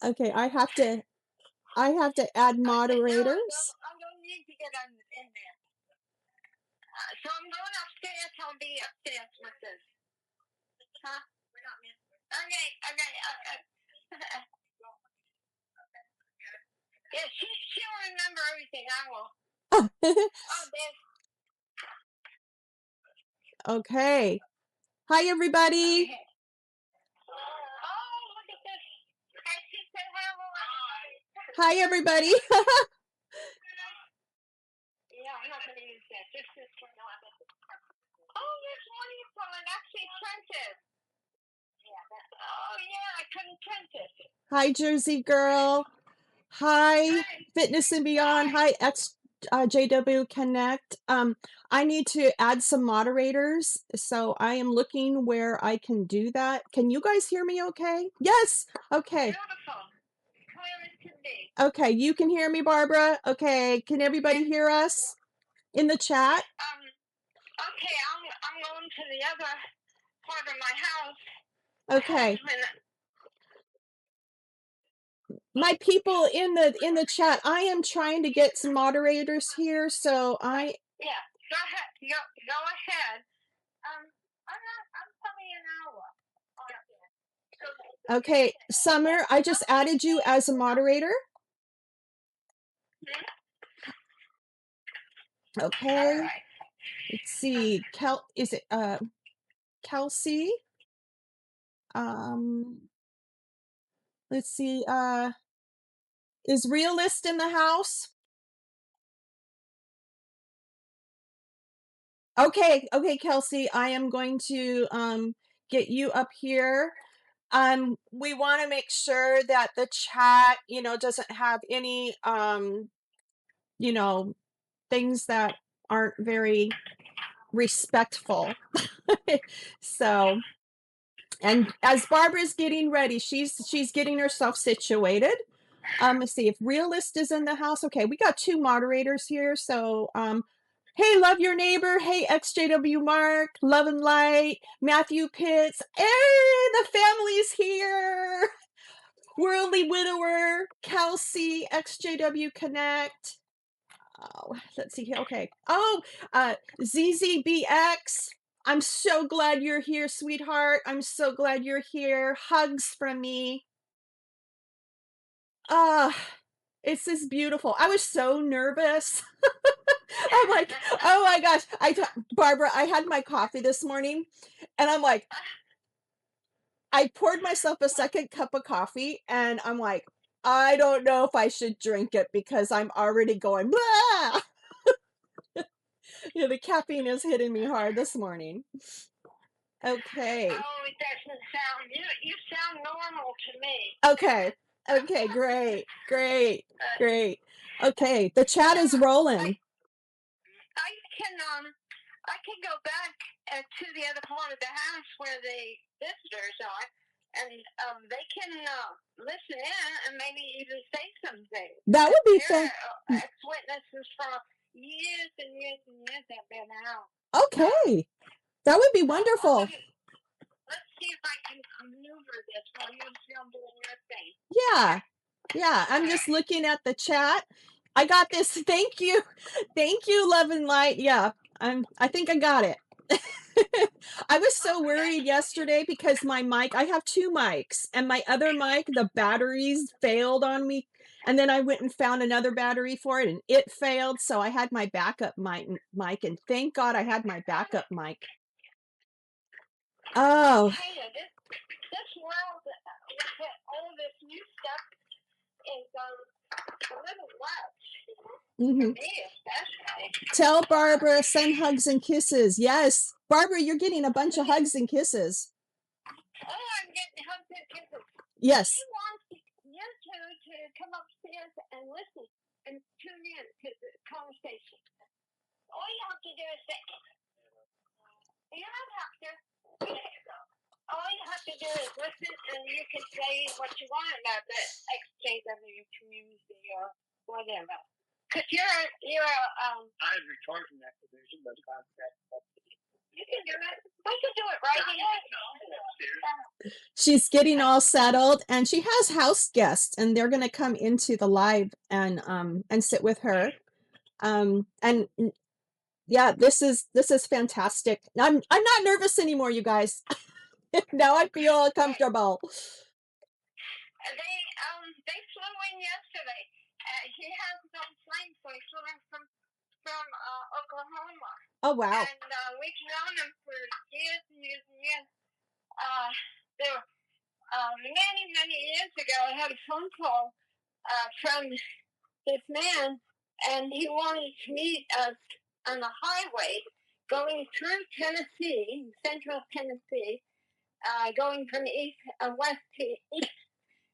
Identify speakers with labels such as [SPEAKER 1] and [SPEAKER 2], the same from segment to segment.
[SPEAKER 1] Okay, I have to add moderators.
[SPEAKER 2] I'm going to need to get in there. So I'm going upstairs. I'll be upstairs with this. Huh? We're not missing. Okay. Yeah, she'll remember everything. I will. Oh, there's.
[SPEAKER 1] Okay. Hi, everybody.
[SPEAKER 2] Okay. Oh, look at this. She said hello.
[SPEAKER 1] Hi, everybody.
[SPEAKER 2] Yeah, I'm not going to use that. Just this one. Oh, there's one you call it. Actually, Trentis. Oh, yeah, I couldn't print it.
[SPEAKER 1] Hi, Jersey Girl. Hi, Fitness and Beyond. Hi, JW Connect. I need to add some moderators, so I am looking where I can do that. Can you guys hear me okay? Yes. Okay.
[SPEAKER 2] Beautiful. Clear as can be.
[SPEAKER 1] Okay, you can hear me, Barbara? Okay, can everybody hear us in the chat?
[SPEAKER 2] Okay, I'm going to the other part of my house.
[SPEAKER 1] Okay. My people in the chat, I am trying to get some moderators here, so
[SPEAKER 2] Yeah, go ahead. Go ahead. I'm coming an hour.
[SPEAKER 1] Okay, Summer, I just added you as a moderator. Okay.
[SPEAKER 2] Right.
[SPEAKER 1] Let's see. Is it Kelsey? Let's see. Is Realist in the house? Okay, Kelsey, I am going to get you up here. We want to make sure that the chat, doesn't have any things that aren't very respectful. So, and as Barbara's getting ready, she's getting herself situated. Let's see if Realist is in the house. Okay, we got 2 moderators here. So, hey, Love Your Neighbor. Hey, XJW Mark, Love and Light, Matthew Pitts. Hey, the family's here. Worldly Widower, Kelsey, XJW Connect. Oh, let's see here. Okay. Oh, ZZBX. I'm so glad you're here, sweetheart. I'm so glad you're here. Hugs from me. It's this beautiful. I was so nervous. I'm like, oh my gosh. Barbara, I had my coffee this morning and I'm like, I poured myself a second cup of coffee and I'm like, I don't know if I should drink it because I'm already going, blah! The caffeine is hitting me hard this morning. Okay.
[SPEAKER 2] Oh, it doesn't sound. You sound normal to me.
[SPEAKER 1] Okay. Okay. Great. Okay. The chat is rolling.
[SPEAKER 2] I can go back to the other part of the house where the visitors are, and they can listen in and maybe even say something.
[SPEAKER 1] That would be fun.
[SPEAKER 2] Ex-witnesses from years and years and years have been out.
[SPEAKER 1] Okay. That would be wonderful.
[SPEAKER 2] Let's see if I can maneuver this while you're still doing your thing.
[SPEAKER 1] Yeah. I'm just looking at the chat. I got this. Thank you, Love and Light. Yeah, I think I got it. I was so worried yesterday because my mic, I have 2 mics, and my other mic, the batteries failed on me. And then I went and found another battery for it and it failed. So I had my backup mic, and thank God I had my backup mic. Oh.
[SPEAKER 2] This world, all this new stuff is a little much.
[SPEAKER 1] Tell Barbara, send hugs and kisses. Yes. Barbara, you're getting a bunch of hugs and kisses.
[SPEAKER 2] Oh, I'm getting hugs and kisses.
[SPEAKER 1] Yes.
[SPEAKER 2] She wants you two to come upstairs and listen and tune in to the conversation. All you have to do is say, you don't have to. All you have to do is listen, and you can say what you want about the XJW community or whatever. Because you're I returned from Activism, but you can do it. We can do it right here.
[SPEAKER 1] she's getting all settled, and she has house guests, and they're gonna come into the live and sit with her. Yeah, this is fantastic. I'm not nervous anymore, you guys. Now I feel comfortable.
[SPEAKER 2] They flew in yesterday. He has his own plane, so he flew in from Oklahoma.
[SPEAKER 1] Oh wow.
[SPEAKER 2] And we've known him for years and years and years. There, many years ago, I had a phone call from this man, and he wanted to meet us on the highway going through Tennessee, central Tennessee, going from west to east.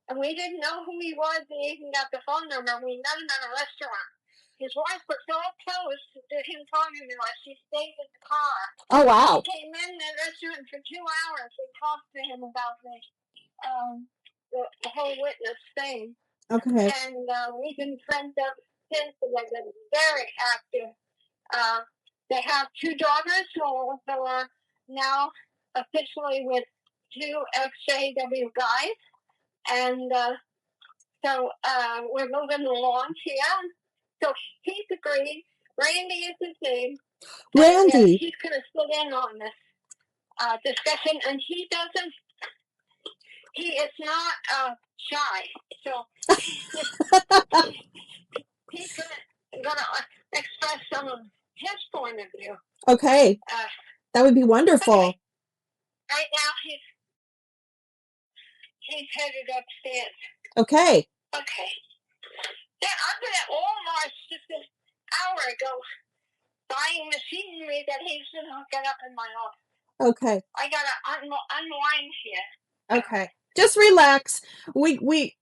[SPEAKER 2] And we didn't know who he was. We even got the phone number. We met him at a restaurant. His wife was so close to him talking to us, she stayed in the car.
[SPEAKER 1] Oh wow.
[SPEAKER 2] He came in the restaurant for 2 hours and talked to him about the whole witness thing.
[SPEAKER 1] Okay.
[SPEAKER 2] And we've been friends ever since, and they've been very active. They have 2 daughters who are now officially with 2 XJW guys. And so we're moving along here. So he's agreed. Randy is his name.
[SPEAKER 1] Randy.
[SPEAKER 2] He's going to sit in on this discussion, and he is not shy. So he's going to express some of his point of view.
[SPEAKER 1] Okay. That would be wonderful.
[SPEAKER 2] Okay. Right now he's headed upstairs.
[SPEAKER 1] Okay.
[SPEAKER 2] Okay. Yeah, I was at Walmart just an hour ago buying machinery that he's going to hook up in my office.
[SPEAKER 1] Okay.
[SPEAKER 2] I got to unwind here.
[SPEAKER 1] Okay. Just relax. We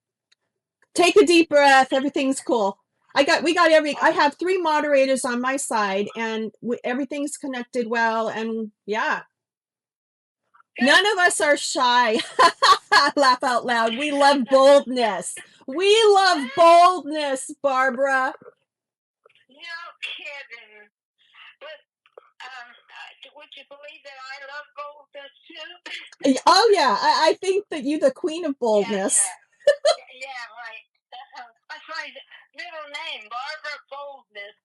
[SPEAKER 1] take a deep breath. Everything's cool. I have 3 moderators on my side, and everything's connected well, and yeah. None of us are shy. Laugh out loud. We love boldness. We love boldness, Barbara.
[SPEAKER 2] No kidding. But would you believe that I love boldness too?
[SPEAKER 1] Oh yeah, I think that you're the queen of boldness.
[SPEAKER 2] Yeah, right. That's my middle name, Barbara Boldness.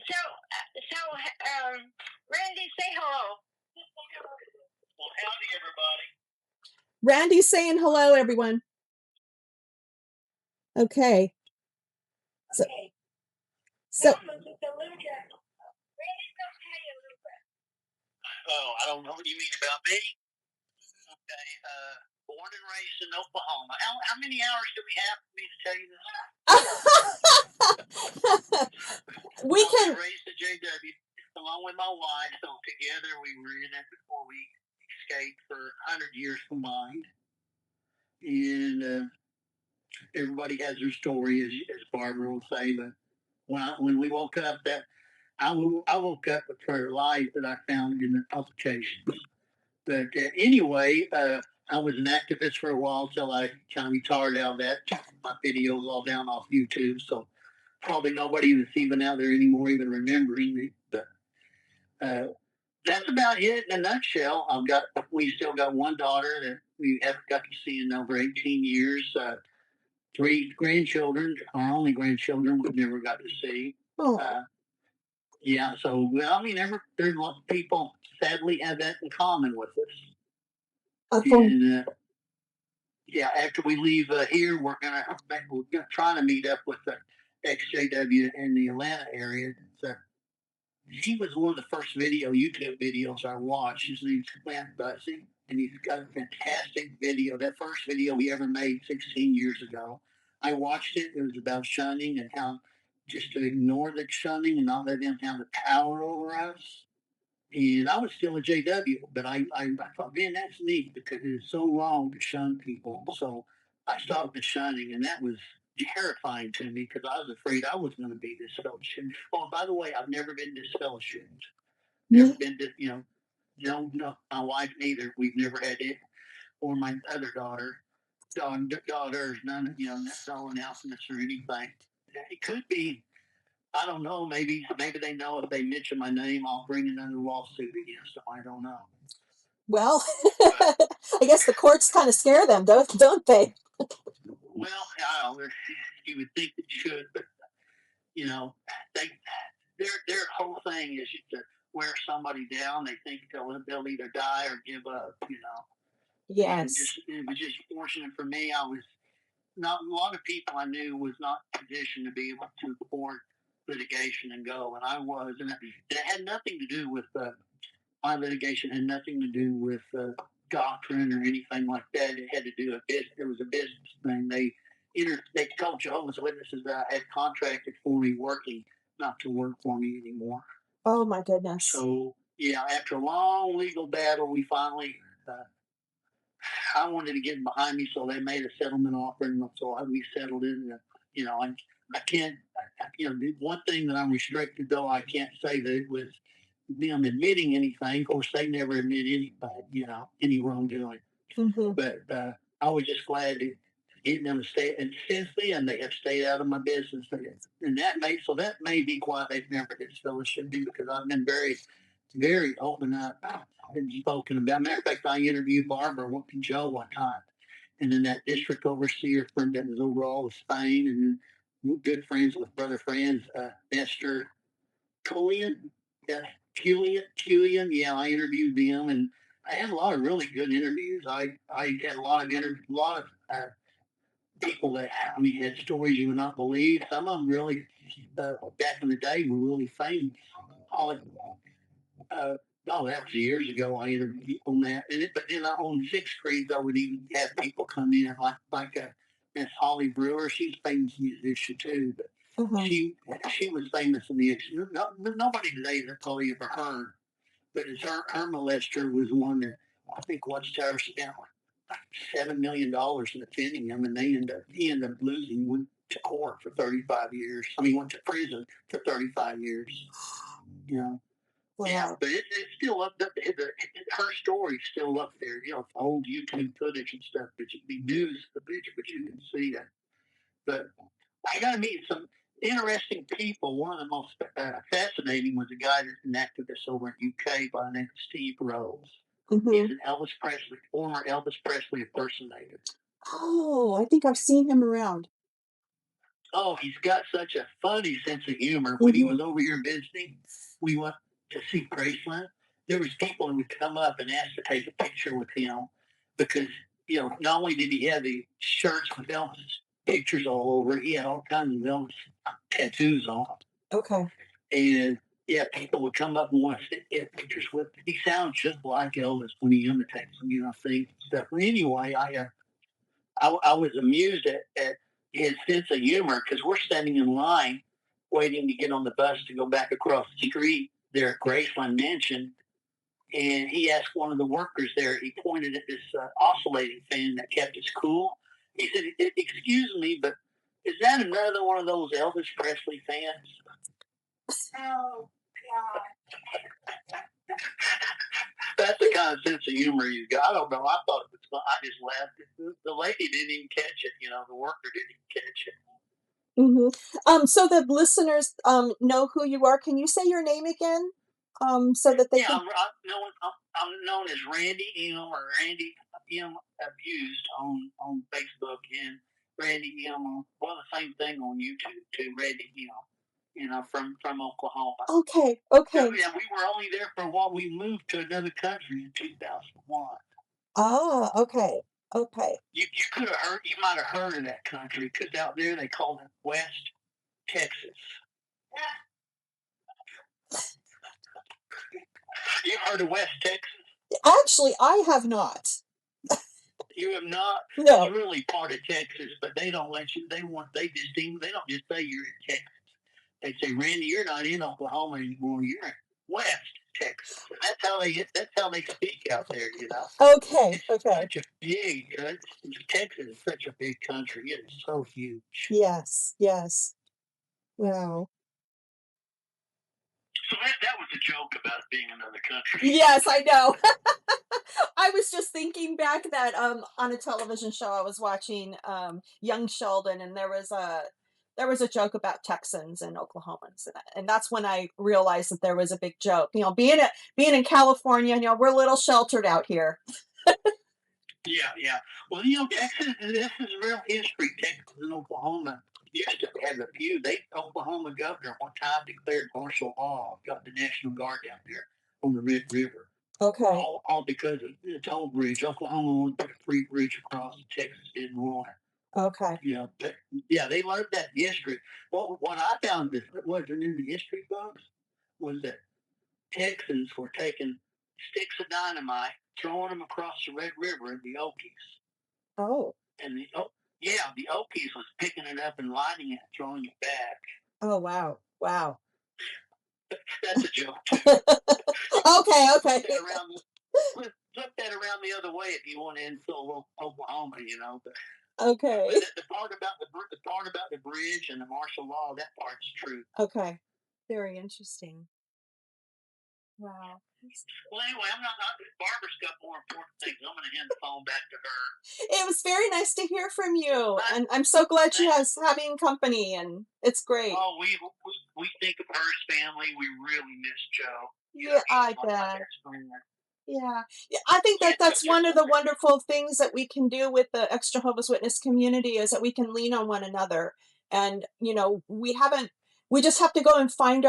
[SPEAKER 2] So, Randy, say hello.
[SPEAKER 3] Well, howdy, everybody.
[SPEAKER 1] Randy's saying hello, everyone. Okay. So
[SPEAKER 3] Oh, I don't know what you mean about me. Okay, born and raised in Oklahoma. How many hours do we have for me to tell you this?
[SPEAKER 1] We can
[SPEAKER 3] raised at JW along with my wife. So together we were in it before we escaped for 100 years combined. And everybody has their story, as Barbara will say. But when we woke up, I woke up with her lies that I found in the publications. But anyway, I was an activist for a while till I kind of retired out of that. My videos all down off YouTube, so probably nobody that's even out there anymore even remembering me. But that's about it in a nutshell. We still got 1 daughter that we haven't got to see in over 18 years. 3 grandchildren, our only grandchildren we've never got to see.
[SPEAKER 1] Oh.
[SPEAKER 3] Yeah, so I mean, there's a lot of people sadly have that in common with us. And yeah, after we leave here, we're gonna try to meet up with the XJW in the Atlanta area. So he was one of the first YouTube videos I watched. His name's Clint Bussey, and he's got a fantastic video. That first video we ever made 16 years ago. I watched it. It was about shunning and how just to ignore the shunning and not let them have the power over us. And I was still a JW, but I thought, man, that's neat because it's so wrong to shun people. So I stopped the shunning, and that was terrifying to me because I was afraid I was going to be disfellowshipped. Oh, by the way, I've never been disfellowshipped. Never been, no, my wife neither. We've never had it, or my other daughters, none, that's no announcements or anything. It could be. I don't know. Maybe they know if they mention my name, I'll bring another lawsuit against them. I don't know.
[SPEAKER 1] Well, I guess the courts kind of scare them, don't they?
[SPEAKER 3] Well, I don't know. You would think it should, but you know, they their whole thing is to wear somebody down. They think they'll either die or give up. And
[SPEAKER 1] Yes.
[SPEAKER 3] it was just fortunate for me. I was not a lot of people I knew was not positioned to be able to afford litigation and go, and I was, and it had nothing to do with my litigation had nothing to do with doctrine or anything like that. It had to do with business. It was a business thing. They told Jehovah's Witnesses that I had contracted for me working, not to work for me anymore.
[SPEAKER 1] Oh my goodness.
[SPEAKER 3] So yeah, after a long legal battle, we finally. I wanted to get behind me, so they made a settlement offer, and so we settled it. And, I can't. The one thing that I'm restricted, though, I can't say that it was them admitting anything. Of course, they never admit anything, any wrongdoing.
[SPEAKER 1] Mm-hmm.
[SPEAKER 3] But I was just glad to get them to stay. And since then, they have stayed out of my business. And that may be why they've never disfellowshipped me, because I've been very, very open up and spoken about. Matter of fact, I interviewed Barbara and Joe one time. And then that district overseer friend that was over all of Spain, and we're good friends with Brother Franz, Esther Cullion. Yeah, Cullion. Yeah, I interviewed them, and I had a lot of really good interviews. I had a lot of people that had stories you would not believe. Some of them really, back in the day, were really famous. All, that was years ago. I interviewed people on that, but then on Sixth Street, I would even have people come in like Miss Holly Brewer. She's a famous musician too, but she was famous in the nobody today that probably ever heard. But her molester was one that I think Watchtower spent like $7 million in defending him, and he ended up losing. Went to court for 35 years. I mean, went to prison for 35 years. Wow. Yeah, but it's still up there. Her story's still up there. Old YouTube footage and stuff, but you can news the picture, but you can see that. But I got to meet some interesting people. One of the most fascinating was a guy that's an activist over in UK by the name of Steve Rose. Mm-hmm. He's an former Elvis Presley impersonator.
[SPEAKER 1] Oh, I think I've seen him around.
[SPEAKER 3] Oh, he's got such a funny sense of humor. When he was over here visiting, we went to see Graceland. There was people who would come up and ask to take a picture with him because, not only did he have the shirts with Elvis pictures all over, he had all kinds of Elvis tattoos on. Okay. And yeah, people would come up and want to get pictures with him. He sounds just like Elvis when he imitates him, things and stuff. But anyway, I was amused at his sense of humor, because we're standing in line waiting to get on the bus to go back across the street there at Graceland Mansion. And he asked one of the workers there, he pointed at this oscillating fan that kept us cool. He said, "Excuse me, but is that another one of those Elvis Presley fans?" Oh, God. That's the kind of sense of humor you got. I don't know. I thought it was fun. I just laughed. The lady didn't even catch it. The worker didn't even catch it.
[SPEAKER 1] Mm-hmm. So the listeners know who you are. Can you say your name again? So that they can.
[SPEAKER 3] I'm known as Randy M, or Randy M Abused on Facebook, and Randy M. Well, the same thing on YouTube too. Randy M. From Oklahoma. Okay. Yeah, we were only there for a while. We moved to another country in 2001.
[SPEAKER 1] Oh, okay.
[SPEAKER 3] You could have heard. You might have heard of that country, because out there they call it West Texas. You heard of West Texas?
[SPEAKER 1] Actually, I have not.
[SPEAKER 3] You have not?
[SPEAKER 1] No.
[SPEAKER 3] It's really part of Texas, but they don't let you. They don't just say you're in Texas. They say, "Randy, you're not in Oklahoma anymore. You're in West Texas." That's how they speak out there.
[SPEAKER 1] Okay.
[SPEAKER 3] It's such a big. Texas is such a big country. It is so huge.
[SPEAKER 1] Yes. Wow.
[SPEAKER 3] So that was a joke about being another country.
[SPEAKER 1] Yes, I know. I was just thinking back that on a television show I was watching, Young Sheldon, and there was there was a joke about Texans and Oklahomans, and that's when I realized that there was a big joke. Being in California, we're a little sheltered out here.
[SPEAKER 3] Yeah. Well, Texas, this is real history. Texas and Oklahoma used to have a few. Oklahoma governor one time declared martial law, got the National Guard down there on the Red River.
[SPEAKER 1] Okay.
[SPEAKER 3] All because of the toll bridge. Oklahoma wanted to put a free bridge across, and Texas didn't want it.
[SPEAKER 1] Okay.
[SPEAKER 3] They learned that in history. What I found that wasn't in the history books was that Texans were taking sticks of dynamite, throwing them across the Red River in the Okies.
[SPEAKER 1] Oh.
[SPEAKER 3] And the Okies was picking it up and lighting it, throwing it back.
[SPEAKER 1] Oh, wow.
[SPEAKER 3] That's a joke.
[SPEAKER 1] Okay.
[SPEAKER 3] Flip that around the other way if you want to insult Oklahoma, But,
[SPEAKER 1] okay.
[SPEAKER 3] But the part about the bridge and the martial law, that part's true.
[SPEAKER 1] Okay. Very interesting. Wow.
[SPEAKER 3] Well, anyway, Barbara's got more important things. I'm going to hand the phone back to her.
[SPEAKER 1] It was very nice to hear from you, and I'm so glad she has having company, and it's great.
[SPEAKER 3] Oh, we think of her as family. We really miss Joe.
[SPEAKER 1] Yeah, I bet. Yeah, I think that's one of the wonderful things that we can do with the Extra Jehovah's Witness community is that we can lean on one another, and we just have to go and find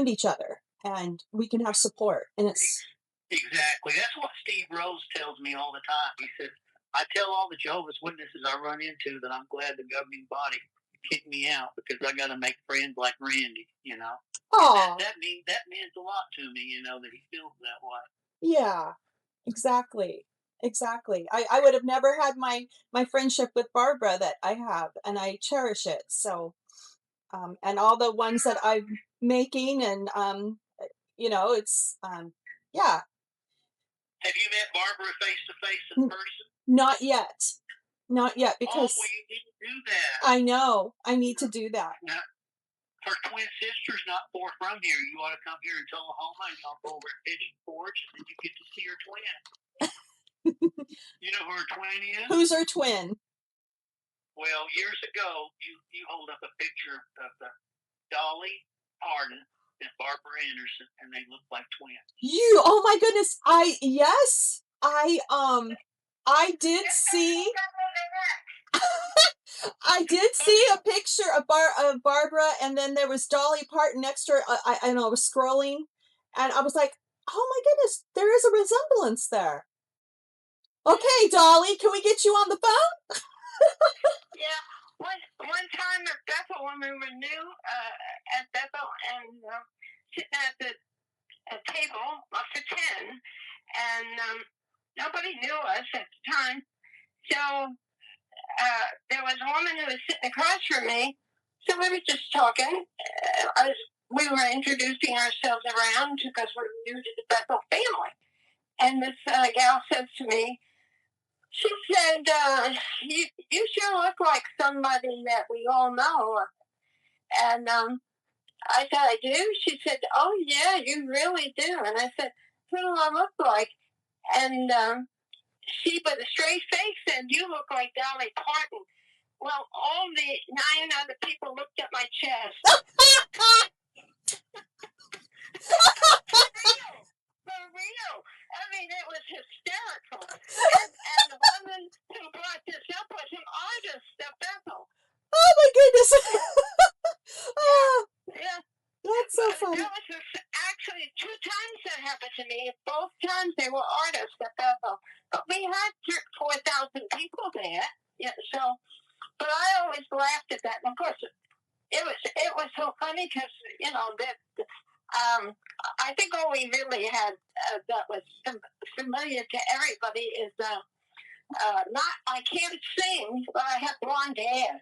[SPEAKER 1] each other, and we can have support, and it's
[SPEAKER 3] exactly that's what Steve Rose tells me all the time. He said, I tell all the Jehovah's Witnesses I run into that I'm glad the governing body kicked me out because I got to make friends like Randy.
[SPEAKER 1] Oh,
[SPEAKER 3] that means a lot to me. That he feels that way.
[SPEAKER 1] Yeah, exactly. I would have never had my friendship with Barbara that I have, and I cherish it. So, and all the ones that I'm making, and it's yeah.
[SPEAKER 3] Have you met Barbara face to face in person?
[SPEAKER 1] Not yet, because
[SPEAKER 3] you need to do that.
[SPEAKER 1] I know I need to do that.
[SPEAKER 3] Now, her twin sister's not far from here. You ought to come here to Oklahoma and hop over at Pigeon Forge, and you get to see her twin. You know who her twin is?
[SPEAKER 1] Who's her twin?
[SPEAKER 3] Well, years ago, you hold up a picture of the Dolly, Parton, and Barbara Anderson, and they look like twins.
[SPEAKER 1] Oh my goodness! I did see. I did see a picture of Barbara, and then there was Dolly Parton next to her. I know I was scrolling, and I was like, "Oh my goodness, there is a resemblance there." Okay, Dolly, can we get you on the phone?
[SPEAKER 2] Yeah, one time at Bethel when we were new at Bethel and sitting at the table after 10, and nobody knew us at the time, so. There was a woman who was sitting across from me, so we were just talking. We were introducing ourselves around because we're new to the Bethel family. And this gal says to me, she said, you sure look like somebody that we all know. And I said, I do? She said, oh, yeah, you really do. And I said, who do I look like? And she, with a straight face, said, you look like Dolly Parton. Well, all the 9 other people looked at my chest. For real. I mean, it was hysterical. And the woman who brought this up was an artist at Bethel.
[SPEAKER 1] Oh, my goodness.
[SPEAKER 2] Yeah.
[SPEAKER 1] That's so funny.
[SPEAKER 2] That was actually 2 times that happened to me. Both times they were artists at Bethel. But we had 4,000 people there. Yeah, so... But I always laughed at that. And of course, it was so funny because, I think all we really had that was familiar to everybody is I can't sing, but I have blonde hair.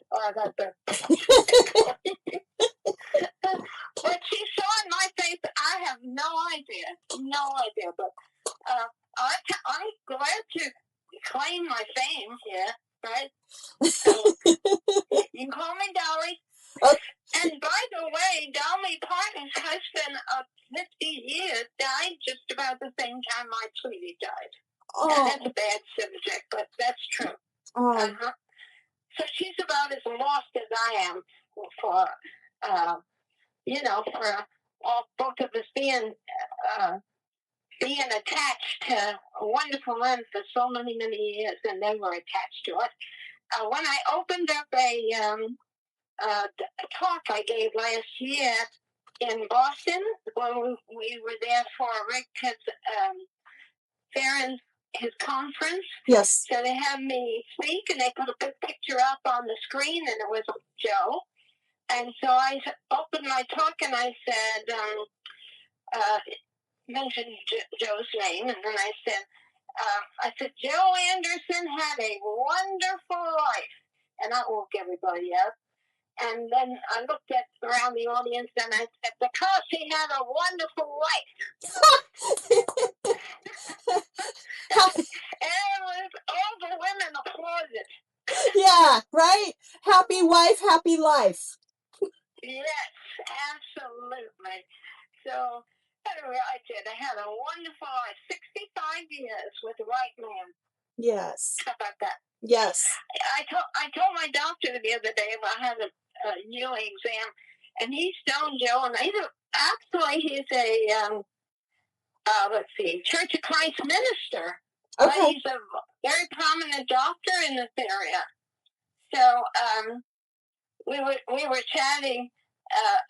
[SPEAKER 2] What she saw in my face, I have no idea. But I'm glad to claim my fame here. Right? So, you can call me Dolly.
[SPEAKER 1] Okay.
[SPEAKER 2] And by the way, Dolly Parton's husband of 50 years died just about the same time my sweetie died.
[SPEAKER 1] Oh.
[SPEAKER 2] Now, that's a bad subject, but that's true.
[SPEAKER 1] Oh.
[SPEAKER 2] So she's about as lost as I am. for both of us being attached to a wonderful land for so many years, and they were attached to it. When I opened up a talk I gave last year in Boston, when we were there for Rick Farron's his conference.
[SPEAKER 1] Yes.
[SPEAKER 2] So they had me speak, and they put a big picture up on the screen, and it was Joe. And so I opened my talk, and I said, mentioned Joe's name, and then I said, Joe Anderson had a wonderful life, and I woke everybody up. And then I looked around the audience, and I said, because he had a wonderful life. And all the women applauded.
[SPEAKER 1] Yeah, right? Happy wife, happy life.
[SPEAKER 2] Yes, absolutely. So, anyway, I did. I had a wonderful life, 65 years with the right man.
[SPEAKER 1] Yes.
[SPEAKER 2] How about that?
[SPEAKER 1] Yes.
[SPEAKER 2] I told my doctor the other day I had a yearly exam, and he stoned Joe, and he's a let's see, Church of Christ minister.
[SPEAKER 1] Okay.
[SPEAKER 2] But he's a very prominent doctor in this area. So we were chatting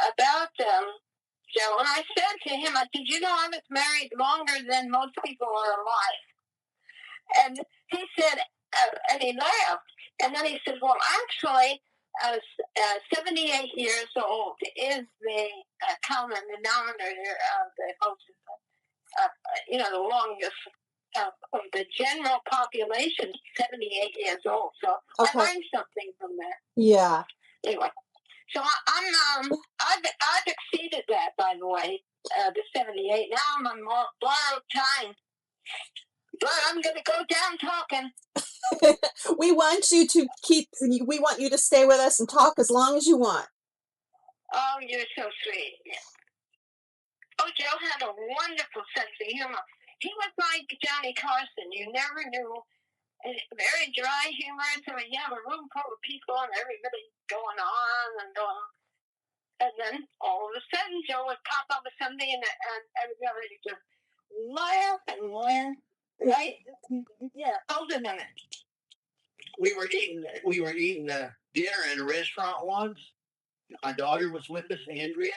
[SPEAKER 2] about Joe, and I said to him, "Did you know I was married longer than most people are alive?" And he said, and he laughed, and then he said, "Well, actually, 78 years old is the common denominator of the most, the longest of the general population, 78 years old." So okay. I learned something from that.
[SPEAKER 1] Yeah.
[SPEAKER 2] Anyway, so I've exceeded that, by the way, the 78. Now I'm on more borrowed time. But I'm going to go down talking.
[SPEAKER 1] We want you to stay with us and talk as long as you want.
[SPEAKER 2] Oh, you're so sweet. Oh, Joe had a wonderful sense of humor. He was like Johnny Carson. You never knew. Very dry humor. So you have a room full of people and everybody going on and going on. And then all of a sudden, Joe would pop up with something and everybody would just laugh and laugh. Right? Yeah. Hold a minute.
[SPEAKER 3] We were eating dinner at a restaurant once. My daughter was with us, Andrea,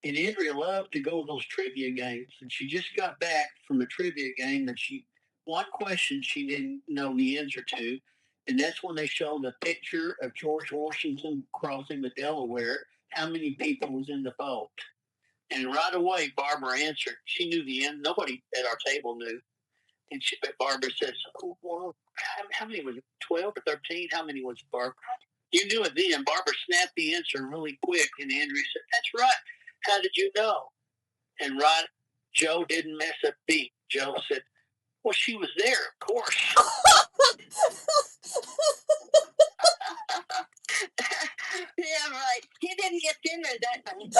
[SPEAKER 3] and Andrea loved to go to those trivia games. And she just got back from a trivia game that one question she didn't know the answer to, and that's when they showed a picture of George Washington crossing the Delaware. How many people was in the boat? And right away, Barbara answered. She knew the end. Nobody at our table knew. And Barbara says, "Oh, well, how many was it? 12 or 13? How many was Barbara?" You knew it then. Barbara snapped the answer really quick, and Andrea said, "That's right. How did you know?" And Joe didn't miss a beat. Joe said, "Well, she was there, of course."
[SPEAKER 2] Yeah, right. He didn't get dinner that night.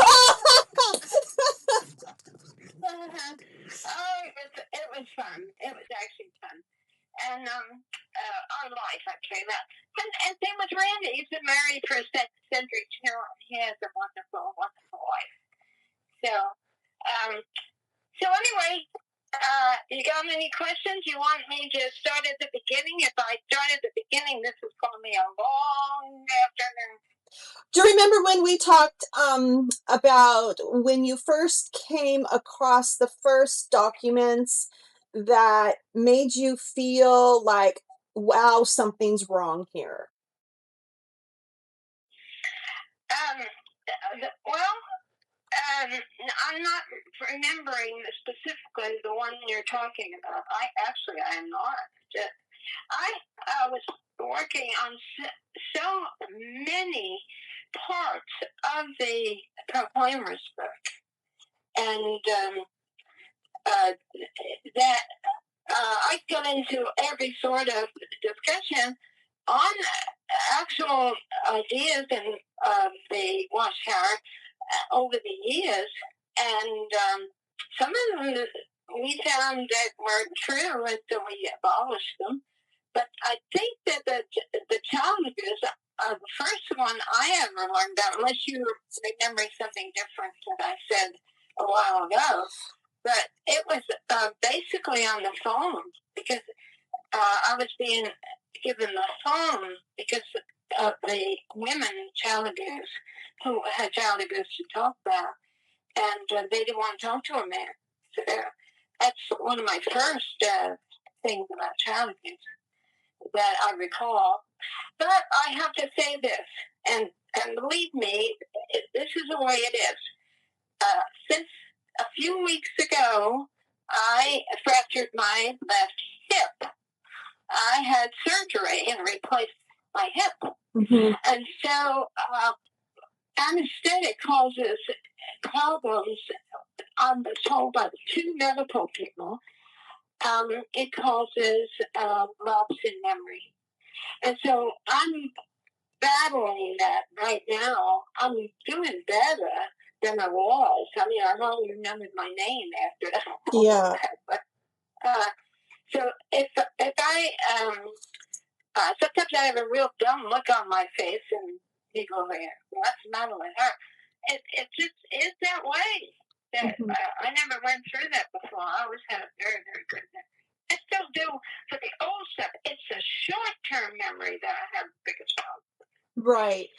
[SPEAKER 2] It was fun. It was actually fun. And our life, actually. And same with Randy. He's been married for a century too. He has a wonderful, wonderful life. So anyway, you got any questions? You want me to start at the beginning? If I start at the beginning, this is going to be a long afternoon.
[SPEAKER 1] Do you remember when we talked about when you first came across the first documents that made you feel like, wow, something's wrong here?
[SPEAKER 2] I'm not remembering specifically the one you're talking about. I am not. I was working on so many parts of the Proclaimer's book, and that I got into every sort of discussion on actual ideas in the Watchtower over the years, and some of them we found that were true until we abolished them. But I think that the challenge is the first one I ever learned about, unless you're remembering something different that I said a while ago, but it was basically on the phone, because I was being given the phone because of the women child abuse who had child abuse to talk about, and they didn't want to talk to a man. So that's one of my first things about child abuse that I recall. But I have to say this, and believe me, this is the way it is. Since a few weeks ago, I fractured my left hip. I had surgery and replaced my hip. Mm-hmm. And so anesthetic causes problems. I was told by the two medical people. It causes lapse in memory. And so I'm battling that right now. I'm doing better than I was. I mean, I only remembered my name after that. Yeah. But, so if I, sometimes I have a real dumb look on my face and people over here, what's the matter with her? It just is that way. That I never went through that before. I always had a very, very good memory. I still do for the old stuff. It's a short-term memory that I have the biggest problem.
[SPEAKER 1] Right.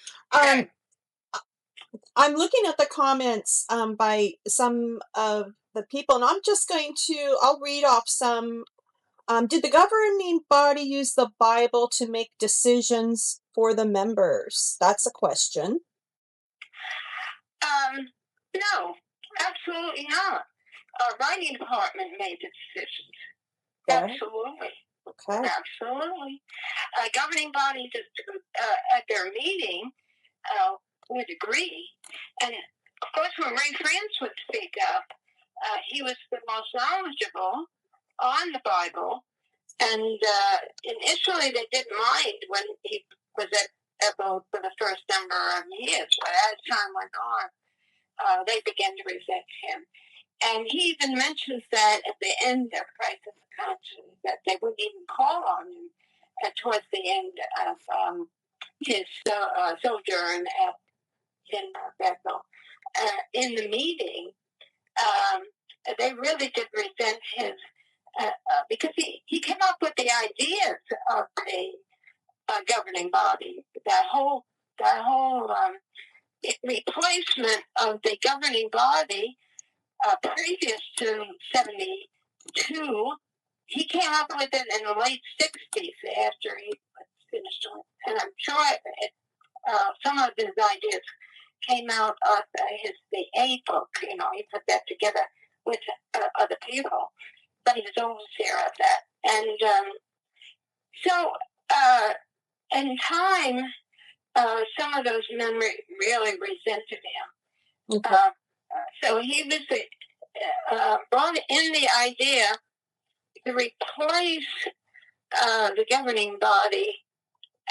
[SPEAKER 1] I'm looking at the comments by some of the people, and I'm just I'll read off some. Did the governing body use the Bible to make decisions for the members? That's a question.
[SPEAKER 2] No, absolutely not. Our writing department made the decisions. Okay. Absolutely.
[SPEAKER 1] Okay.
[SPEAKER 2] Absolutely. Governing body at their meeting would agree. And of course, when Franz would speak up, he was the most knowledgeable on the Bible. And initially, they didn't mind when he was at Bethel for the first number of years. But as time went on, they began to resent him. And he even mentions that at the end of Crisis of Conscience, that they wouldn't even call on him towards the end of his sojourn in Bethel. In the meeting, they really did resent his, because he came up with the ideas of the governing body, that whole replacement of the governing body. Previous to 72, he came up with it in the late 60s after he finished. And I'm sure some of his ideas came out of the A book. You know, he put that together with other people, but he was overseer of that. And so in time, some of those men really resented him. Okay. So he was brought in the idea to replace the governing body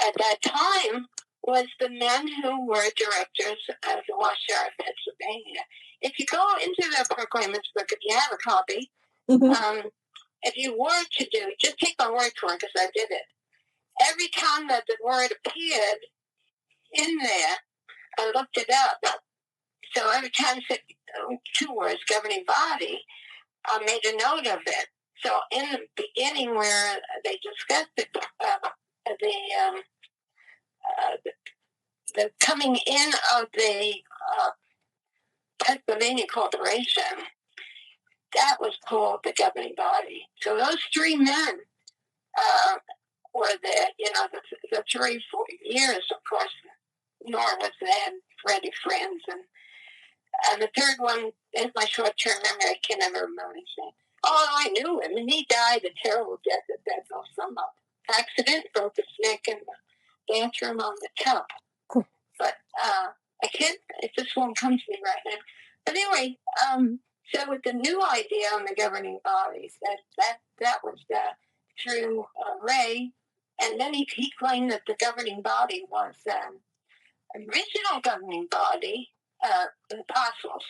[SPEAKER 2] at that time was the men who were directors of the Watchtower of Pennsylvania. If you go into the Proclaimers book, if you have a copy, if you were to do, just take my word for it because I did it. Every time that the word appeared in there, I looked it up. So every time it said two words, governing body, I made a note of it. So in the beginning where they discussed it, the coming in of the Pennsylvania Corporation, that was called the governing body. So those three men were there, you know, the 3-4 years, of course. Knorr was there, Freddie Franz, and the third one is my short-term memory. I can never remember his name. Oh, I knew him, and he died a terrible death at Bethel. Some accident, broke his neck in the bathroom on the tub. Cool. But I can't, it just won't come to me right now. But anyway, so with the new idea on the governing bodies, that was through Ray, and then he claimed that the governing body was original governing body, the apostles,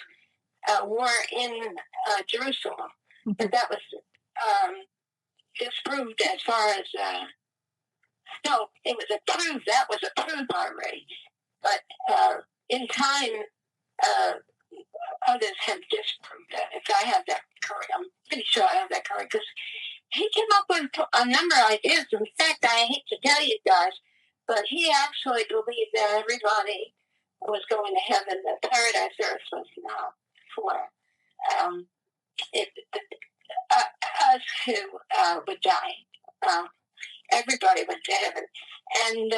[SPEAKER 2] were in Jerusalem. But that was disproved as far as no, it was approved. That was approved already. But in time, others have disproved that. If I have that correct, I'm pretty sure I have that correct, because he came up with a number of ideas. In fact, I hate to tell you guys, but he actually believed that everybody was going to heaven, that paradise earth was now for us who would die. Everybody went to heaven. And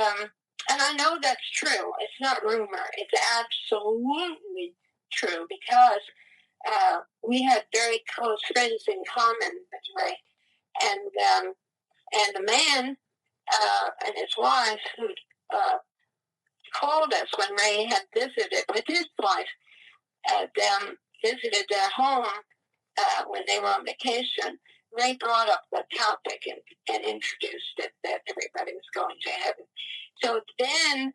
[SPEAKER 2] I know that's true. It's not rumor. It's absolutely true, because we had very close friends in common with Ray. And the man and his wife who called us when Ray had visited with his wife, them visited their home when they were on vacation. Ray brought up the topic and introduced it, that everybody was going to heaven. So then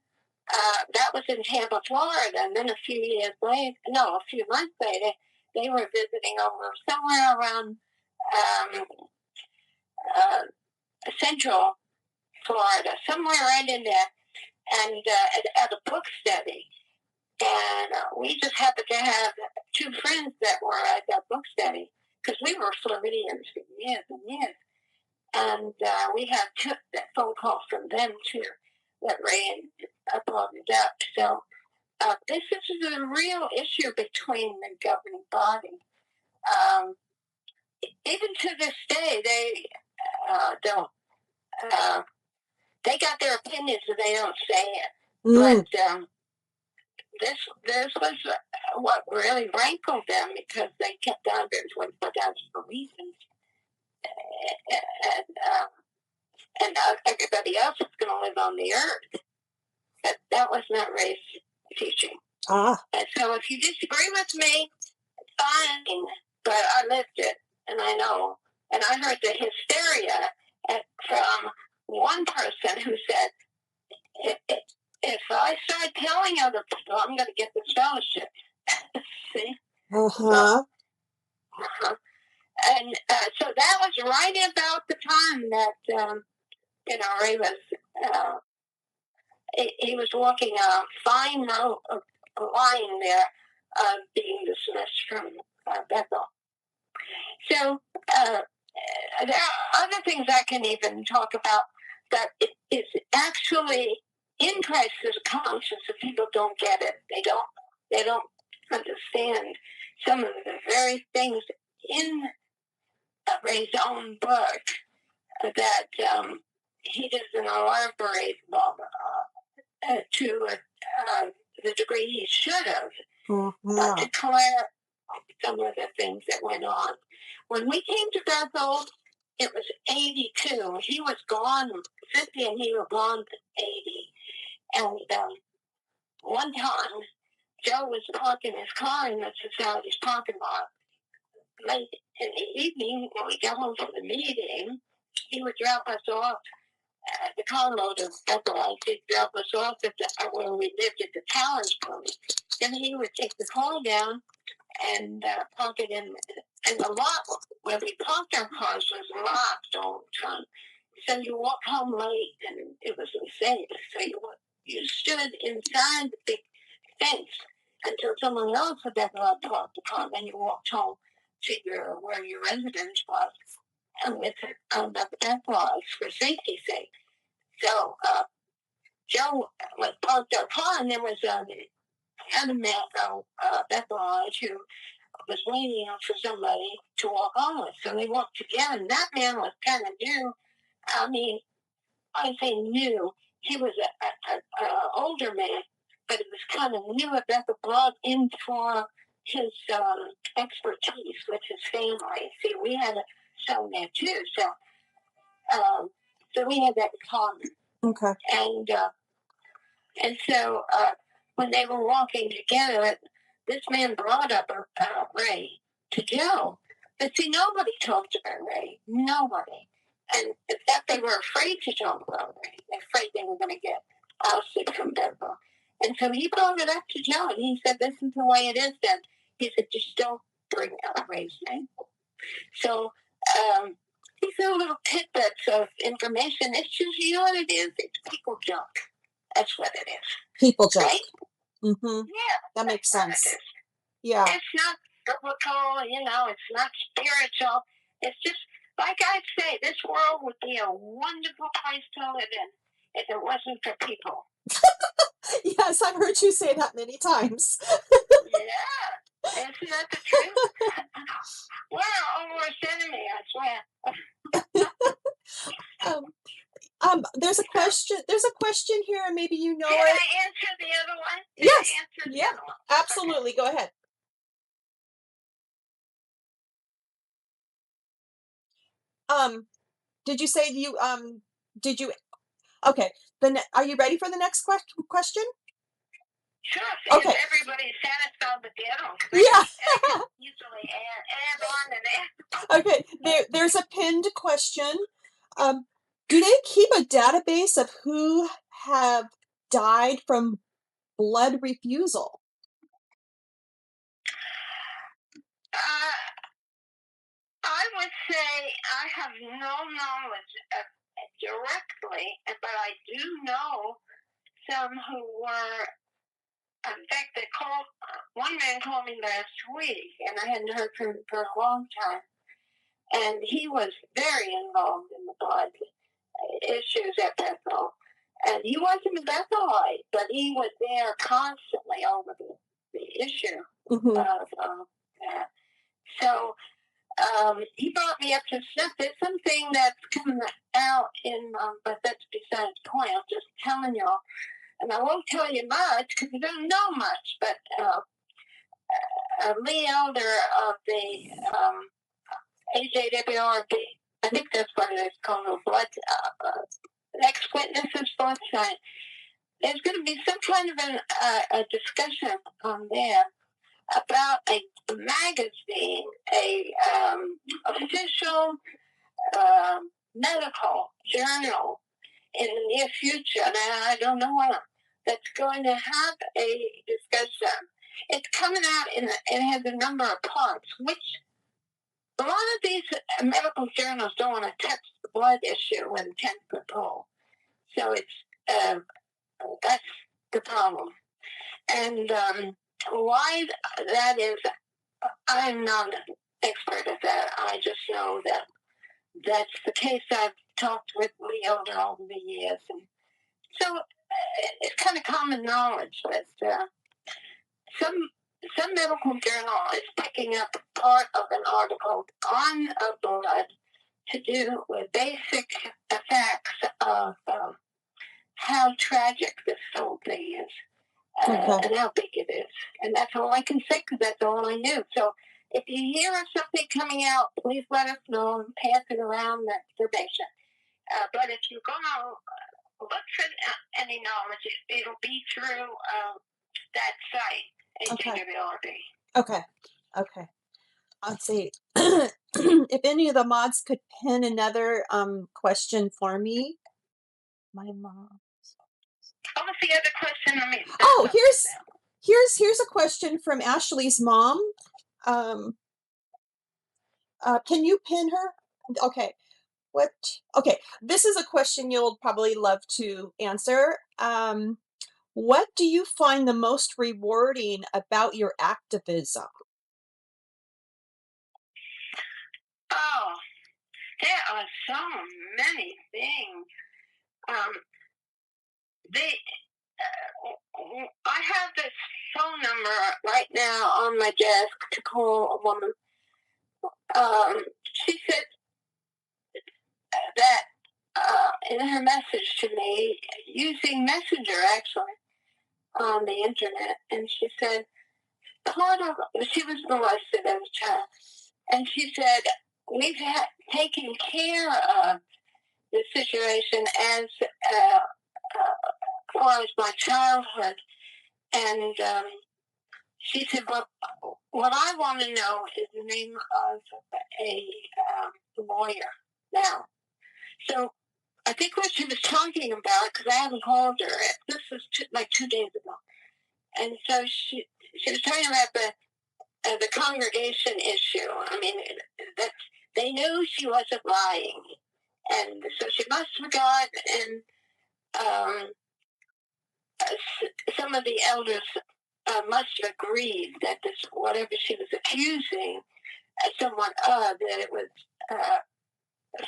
[SPEAKER 2] that was in Tampa, Florida, and then a few months later, they were visiting over somewhere around Central Florida, somewhere right in there, and at a book study. And we just happened to have two friends that were at that book study, because we were Floridians for years and years. And we had took that phone call from them too, that ran above the Dept. So this is a real issue between the governing body. Even to this day, they don't. They got their opinions and they don't say it. But this was what really rankled them, because they kept on doing what that's for reasons. And everybody else is going to live on the earth. But that was not Ray's teaching. And so if you disagree with me, fine. But I lived it, and I know. And I heard the hysteria from one person who said, if I start telling other people, I'm going to get the scholarship. See? And so that was right about the time that, Ray was, he was walking a fine line there, being dismissed from Bethel. So there are other things I can even talk about that is actually in Christ's conscience, if people don't get it. They don't understand some of the very things in Ray's own book that he doesn't elaborate to the degree he should have, declare some of the things that went on. When we came to Bethel, it was 82. He was gone 50 and he was gone 80. And one time, Joe was parking his car in the society's parking lot. Late in the evening, when we got home from the meeting, he would drop us off at the car load of Bethel. He'd drop us off at where we lived at the Towers Place. Then he would take the car down and park it in the lot where we parked our cars was locked all the time. So you walk home late, and it was unsafe. So you stood inside the big fence until someone else had parked the car, then you walked home to where your residence was, and with the Bethel for safety's sake. So Joe was parked our car, and there was another man, Bethel who was waiting for somebody to walk on with. So they walked together, and that man was kind of new. I mean, I say new. He was an older man, but it was kind of new at Bethel, brought in for his expertise with his family. See, we had a son there too, so we had that in common. Okay. And so when they were walking together, this man brought up Ray to Joe. But see, nobody talked about Ray. Nobody. And in fact, they were afraid to talk about Ray. They were afraid they were going to get ousted from Bethel. And so he brought it up to Joe, and he said, this is the way it is then. He said, just don't bring up Ray's name. So he the little tidbits of information. It's just, you know what it is? It's people junk. That's what it is.
[SPEAKER 1] People junk.
[SPEAKER 2] Right?
[SPEAKER 1] Mm-hmm.
[SPEAKER 2] Yeah.
[SPEAKER 1] That makes sense.
[SPEAKER 2] It
[SPEAKER 1] Yeah.
[SPEAKER 2] it's not biblical, you know, it's not spiritual. It's just, like I say, this world would be a wonderful place to live in if it wasn't for people.
[SPEAKER 1] Yes, I've heard you say that many times.
[SPEAKER 2] Yeah. Isn't that the truth? We're our worst enemy, I swear.
[SPEAKER 1] There's a question here, and maybe you know
[SPEAKER 2] Did
[SPEAKER 1] it.
[SPEAKER 2] I answer the other one?
[SPEAKER 1] Yes.
[SPEAKER 2] I answer the
[SPEAKER 1] Yeah.
[SPEAKER 2] other one?
[SPEAKER 1] Absolutely. Go ahead. Did you say okay. Are you ready for the next question?
[SPEAKER 2] Sure.
[SPEAKER 1] Okay.
[SPEAKER 2] If everybody's satisfied with the other one.
[SPEAKER 1] Yeah.
[SPEAKER 2] I can usually add on and add.
[SPEAKER 1] Okay. There's a pinned question. Do they keep a database of who have died from blood refusal?
[SPEAKER 2] I would say I have no knowledge of directly, but I do know some who were. In fact, one man called me last week, and I hadn't heard from him for a long time. And he was very involved in the blood issues at Bethel. And he wasn't a Bethelite, but he was there constantly over the issue
[SPEAKER 1] Mm-hmm.
[SPEAKER 2] of that. So he brought me up to snuff. There's something that's coming out but that's besides the point. I'm just telling y'all. And I won't tell you much because I don't know much, but Lee Elder of the AJWRB, I think that's what it is called, a blood, ex-witnesses blood site. There's going to be some kind of a discussion on there about a magazine, a official medical journal in the near future, and I don't know when, that's going to have a discussion. It's coming out it has a number of parts, which a lot of these medical journals don't want to touch the blood issue when 10-foot pole. So it's that's the problem. And why that is, I'm not an expert at that. I just know that that's the case. I've talked with Lee Elder over the years, and so it's kind of common knowledge that some medical journal is picking up part of an article on blood to do with basic facts of how tragic this whole thing is and how big it is. And that's all I can say because that's all I knew. So if you hear of something coming out, please let us know and pass it around that information. But if you're going to look for any knowledge, it'll be through that site, AJWRB.
[SPEAKER 1] Okay. Let's see. If any of the mods could pin another question for me. My mom.
[SPEAKER 2] What was the other question?
[SPEAKER 1] Oh, here's a question from Ashley's mom. Can you pin her? Okay. Okay, this is a question you'll probably love to answer. What do you find the most rewarding about your activism?
[SPEAKER 2] Oh, there are so many things. I have this phone number right now on my desk to call a woman. She said that in her message to me, using Messenger actually on the internet, and she said she was molested as a child, and she said we've taken care of the situation as far as my childhood, and she said, "Well, what I want to know is the name of a lawyer now." So I think what she was talking about, because I haven't called her, this was like 2 days ago, and so she was talking about the congregation issue. I mean, they knew she wasn't lying. And so she must have gone, and some of the elders must have agreed that this, whatever she was accusing someone of, that it was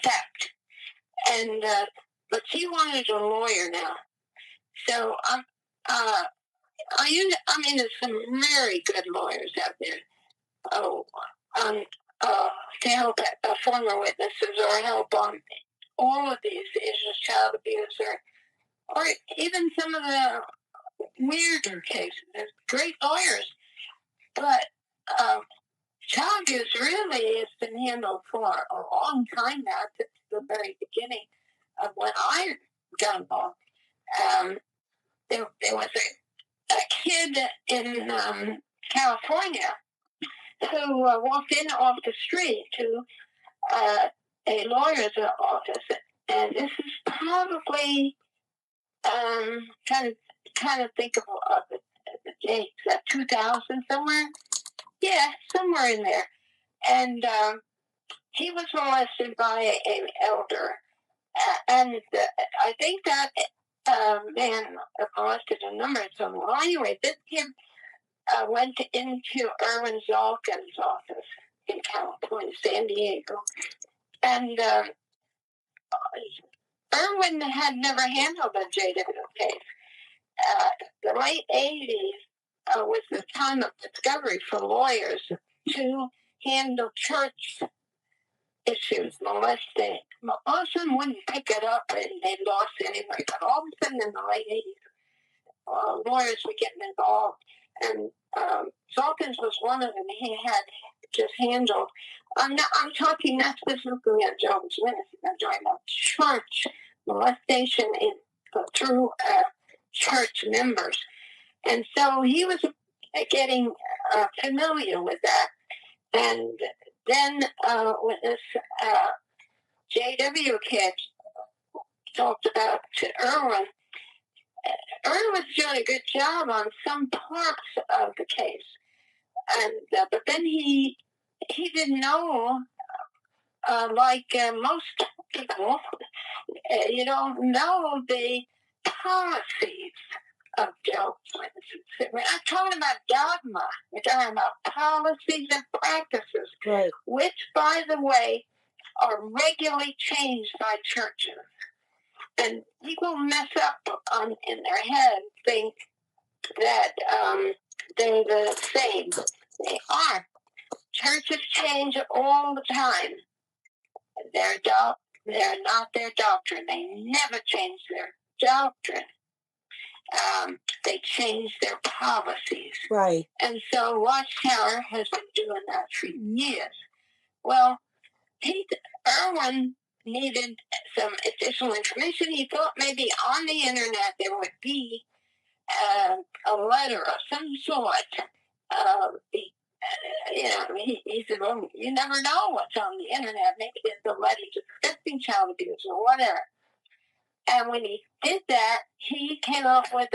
[SPEAKER 2] fact. And but she wanted a lawyer now. So I mean, there's some very good lawyers out there. To help former witnesses or help on all of these issues, child abuse, or even some of the weirder cases. There's great lawyers, but child abuse really has been handled for a long time now, since the very beginning of when I got involved. There was a kid in California who walked in off the street to a lawyer's office, and this is probably trying to think of the dates, 2000 somewhere, yeah, somewhere in there, and he was molested by an elder, and I think that man molested a number of them. Well, anyway, this kid went into Irwin Zalkin's office in California, San Diego, and Irwin had never handled a JW case. The late 80s was the time of discovery for lawyers to handle church issues, molesting. Most of them wouldn't pick it up, and they lost anyway. But all of a sudden, in the late 80s, lawyers were getting involved, and Zalkins was one of them. He had just handled. I'm talking not specifically on Jehovah's Witnesses. I'm talking about church molestation through church members, and so he was getting familiar with that. And then when this JW kid talked about to Irwin, Irwin was doing a good job on some parts of the case, and but then he didn't know, like most people, you don't know the policies of Jehovah's Witnesses. We're not talking about dogma. We're talking about policies and practices, right, which, by the way, are regularly changed by churches. And people mess up in their head, think that they're the same. They are. Churches change all the time. They're not their doctrine. They never change their doctrine. They change their policies. Right. And so Watchtower has been doing that for years. Well, Irwin needed some additional information. He thought maybe on the internet there would be a letter of some sort. He said, well, you never know what's on the internet. Maybe it's a letter discussing child abuse or whatever. And when he did that, he came up with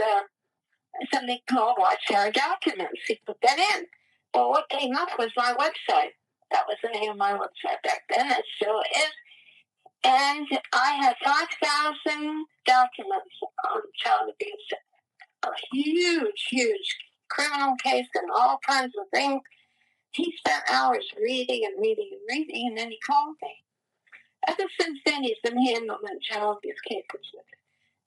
[SPEAKER 2] something called Watchtower documents. He put that in. Well, what came up was my website. That was the name of my website back then. It still is. And I had 5,000 documents on child abuse. A huge criminal case and all kinds of things. He spent hours reading, and then he called me. Ever since then, he's been handling child abuse cases with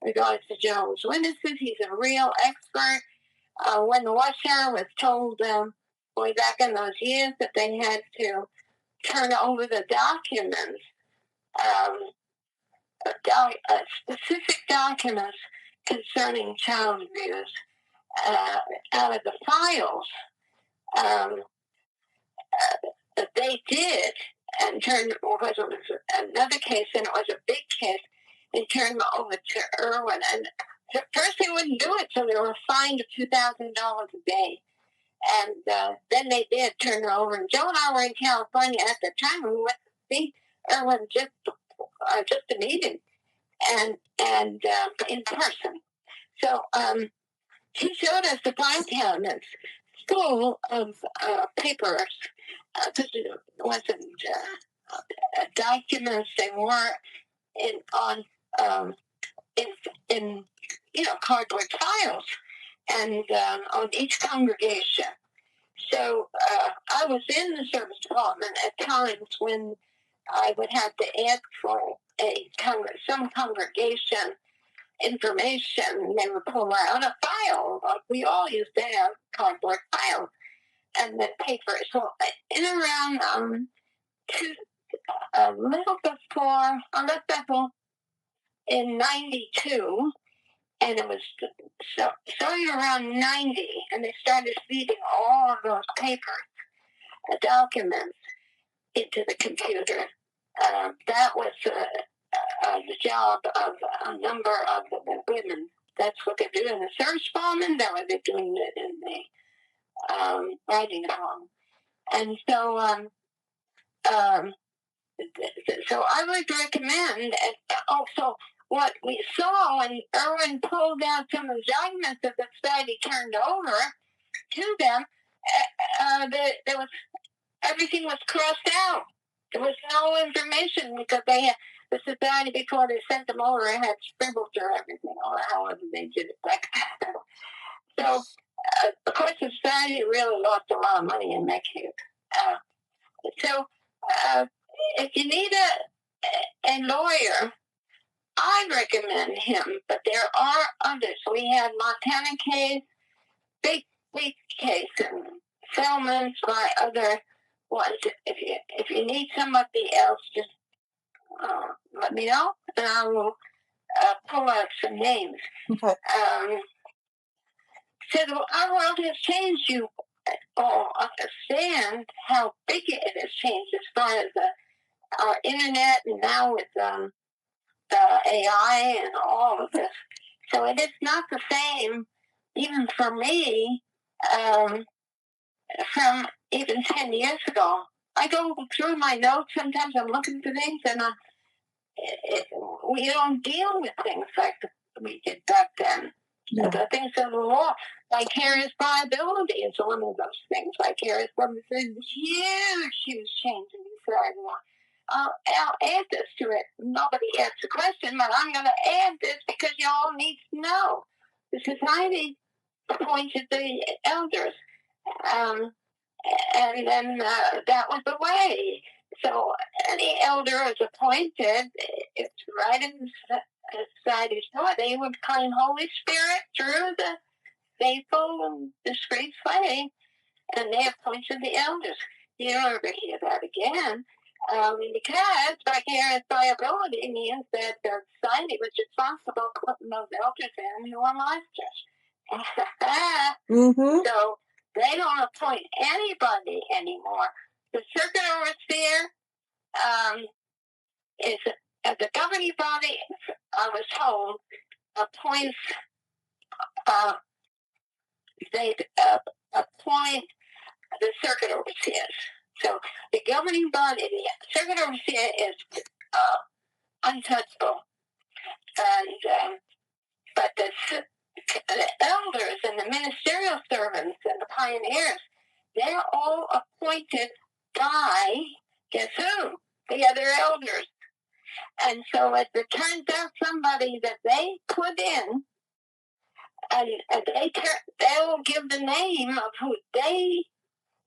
[SPEAKER 2] regards to Jehovah's Witnesses. He's a real expert. When the Watchtower was told way back in those years that they had to turn over the documents, specific documents concerning child abuse out of the files, they did, and turned over. It was another case, and it was a big case, and turned them over to Irwin. And at first they wouldn't do it, so they were fined $2,000 a day. And then they did turn her over. And Joe and I were in California at the time. We went to see Irwin just to meet him, and in person. So he showed us the file cabinets full of papers, because it wasn't documents. They were in cardboard files, and on each congregation. So I was in the service department at times when I would have to ask for some congregation information. They would pull out a file. Like we all used to have cardboard files and then paper. So in around a little before I left Bethel in '92, and it was starting around '90, and they started feeding all of those papers, documents, into the computer. That was the job of a number of the women. That's what they do in the service department. That was they doing it in the writing home. And so, so I would recommend. Also, what we saw when Irwin pulled out some of the documents that the society turned over to them, there was everything was crossed out. There was no information because the society before they sent them over had scribbled through everything, or however they did it back then. So, of course, the society really lost a lot of money in that case. So, if you need a lawyer, I recommend him, but there are others. We had Montana case, big case, and settlements by other ones. If you need somebody else, just let me know, and I will pull out some names.
[SPEAKER 1] Okay.
[SPEAKER 2] So our world has changed. You all understand how big it has changed as far as our internet, and now with AI and all of this. So it is not the same, even for me, from even 10 years ago. I go through my notes. Sometimes I'm looking for things, and we don't deal with things like we did back then. Yeah. The things of the law, vicarious liability is one of those things. Vicarious liability is a huge change in the law. I'll add this to it. Nobody asked the question, but I'm going to add this because you all need to know. The society appointed the elders, and then that was the way. So any elder is appointed, it's right in the society's law. They would claim Holy Spirit through the faithful and discreet way, and they appointed the elders. You don't ever hear that again. Because vicarious liability means that the society was responsible for putting those elders in who are monsters. So they don't appoint anybody anymore. The circuit overseer is the governing body, I was told, appoints, they appoint the circuit overseers. So the governing body, the circuit overseer is untouchable, and but the elders and the ministerial servants and the pioneers, they're all appointed by, guess who? The other elders. And so if it turns out somebody that they put in, and they'll give the name of who they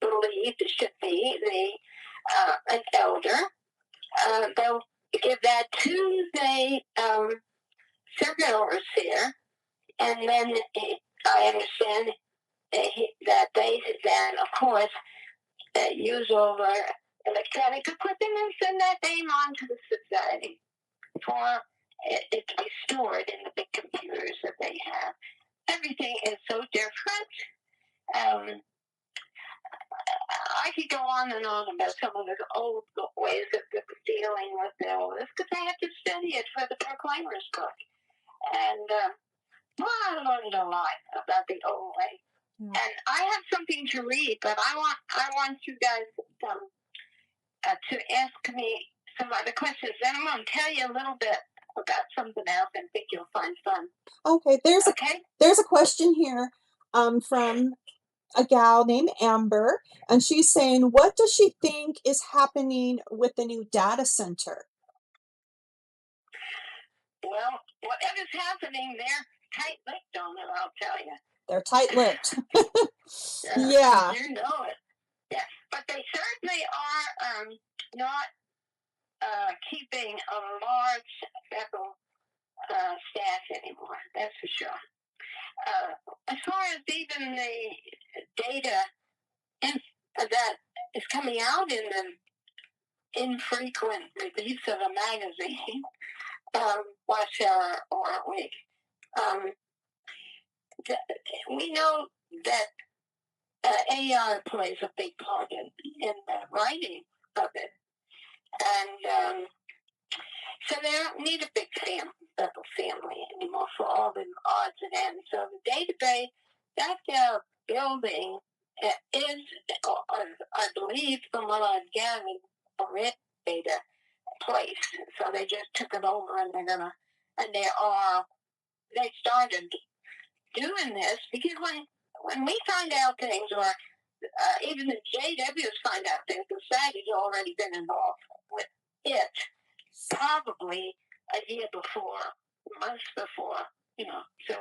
[SPEAKER 2] believe should be an elder. They'll give that to the circuit overseer, and then I understand that they then, of course, use over electronic equipment and send that name on to the society for it to be stored in the big computers that they have. Everything is so different. I could go on and on about some of the old ways of dealing with all this because I had to study it for the Proclaimer's book. And I learned a lot about the old way. And I have something to read, but I want you guys to ask me some other questions. Then I'm going to tell you a little bit about something else and think you'll find fun.
[SPEAKER 1] Okay, there's a question here from Franz. He says, "What is the difference between a lawyer and a judge?"
[SPEAKER 2] Okay.
[SPEAKER 1] And I think this is a a gal named Amber, and she's saying, what does she think is happening with the new data center?
[SPEAKER 2] Well, whatever's happening, they're tight-lipped on it, I'll tell you.
[SPEAKER 1] They're tight-lipped. Yeah.
[SPEAKER 2] You know it. Yeah, but they certainly are not keeping a large Bethel staff anymore. That's for sure. As far as even the data that is coming out in the infrequent release of a magazine, Watchtower or Week, we know that AR plays a big part in the writing of it. And so they don't need a big Bethel family anymore for all the odds and ends. So the database, that building is, I believe, from what I've gathered, a red data place. So they just took it over and they started doing this because when we find out things, or even the JWs find out things, the SAG has already been involved with it, probably a year before, months before, So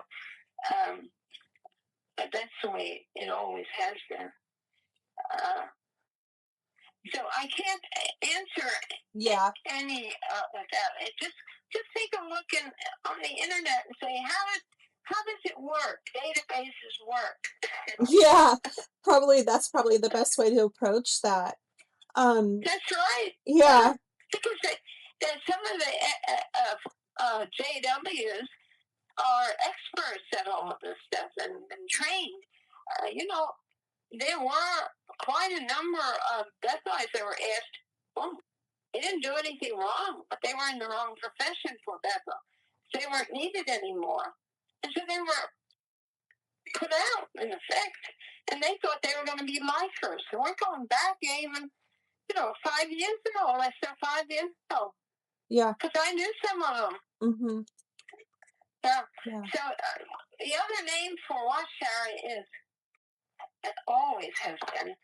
[SPEAKER 2] but that's the way it always has been. So I can't answer any of that. Just take a look on the internet and say, how does it work? Databases work.
[SPEAKER 1] Yeah, that's probably the best way to approach that.
[SPEAKER 2] That's right.
[SPEAKER 1] Yeah.
[SPEAKER 2] Because some of the JWs are experts at all of this stuff and trained. There were quite a number of Bethelites that were asked, well, they didn't do anything wrong, but they were in the wrong profession for Bethel. They weren't needed anymore. And so they were put out, in effect, and they thought they were going to be lifers. So we're going back even, 5 years ago, less than 5 years ago.
[SPEAKER 1] Yeah.
[SPEAKER 2] Because I knew some of them.
[SPEAKER 1] Mm-hmm.
[SPEAKER 2] Yeah. So the other name for Watchtower is, it always has been,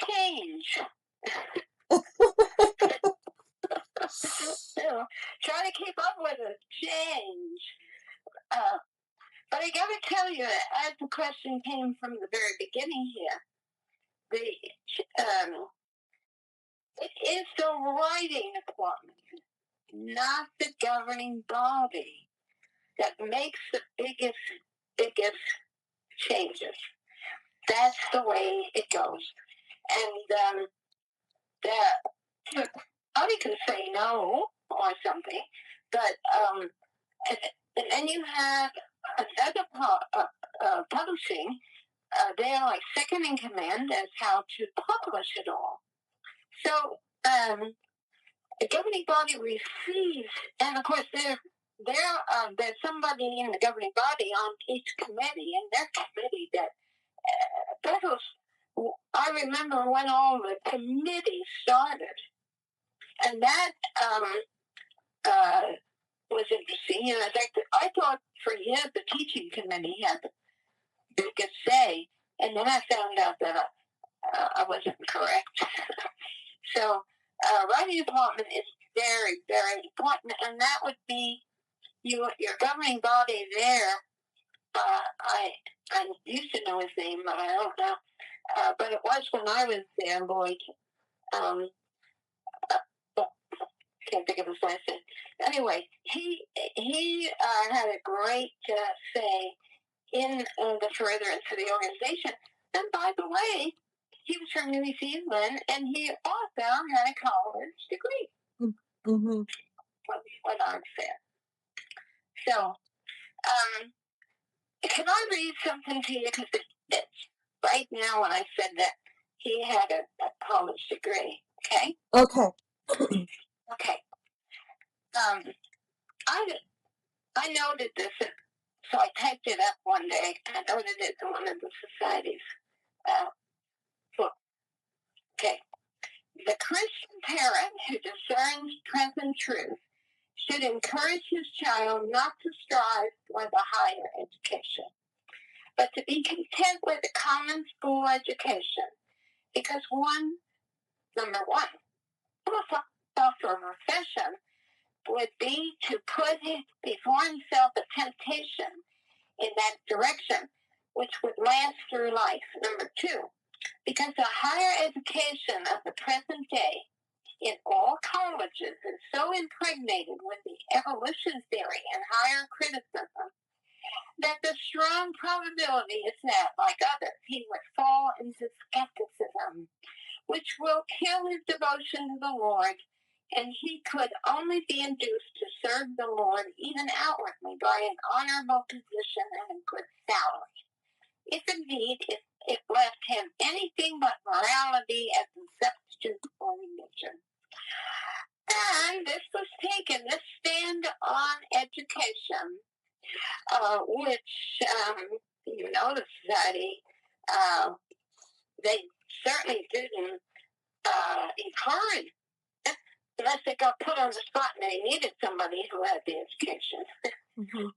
[SPEAKER 2] change. Try to keep up with it. Change. But I got to tell you, as the question came from the very beginning here, it is the writing department, not the governing body, that makes the biggest changes. That's the way it goes. And the body can say no or something, but and then you have another publishing. They are like second in command as how to publish it all. So the governing body receives, and of course there's somebody in the governing body on each committee, and their committee that I remember when all the committees started, and that was interesting. In fact, I thought for years the teaching committee had the biggest say, and then I found out that I wasn't correct. So, writing department is very, very important, and that would be your governing body there. I used to know his name, but I don't know. But it was when I was there, Lloyd. Can't think of his last name. Anyway, he had a great say in the furtherance of the organization. And by the way, he was from New Zealand, and he also had a college degree.
[SPEAKER 1] Mm-hmm.
[SPEAKER 2] When I was there. So, can I read something to you? Because it's right now when I said that he had a college degree. Okay?
[SPEAKER 1] Okay.
[SPEAKER 2] Okay. I noted this, so I typed it up one day. I noted it in one of the society's book. Okay. The Christian parent who discerns present truth should encourage his child not to strive for the higher education, but to be content with a common school education. Because number one, for a profession would be to put before himself a temptation in that direction, which would last through life. Number two, because the higher education of the present day in all colleges is so impregnated with the evolution theory and higher criticism that the strong probability is that, like others, he would fall into skepticism, which will kill his devotion to the Lord, and he could only be induced to serve the Lord even outwardly by an honorable position and a good salary, if indeed it left him anything but morality as a substitute for religion. And this stand on education, which you notice that they certainly didn't encourage it, unless they got put on the spot and they needed somebody who had the education. Mm-hmm.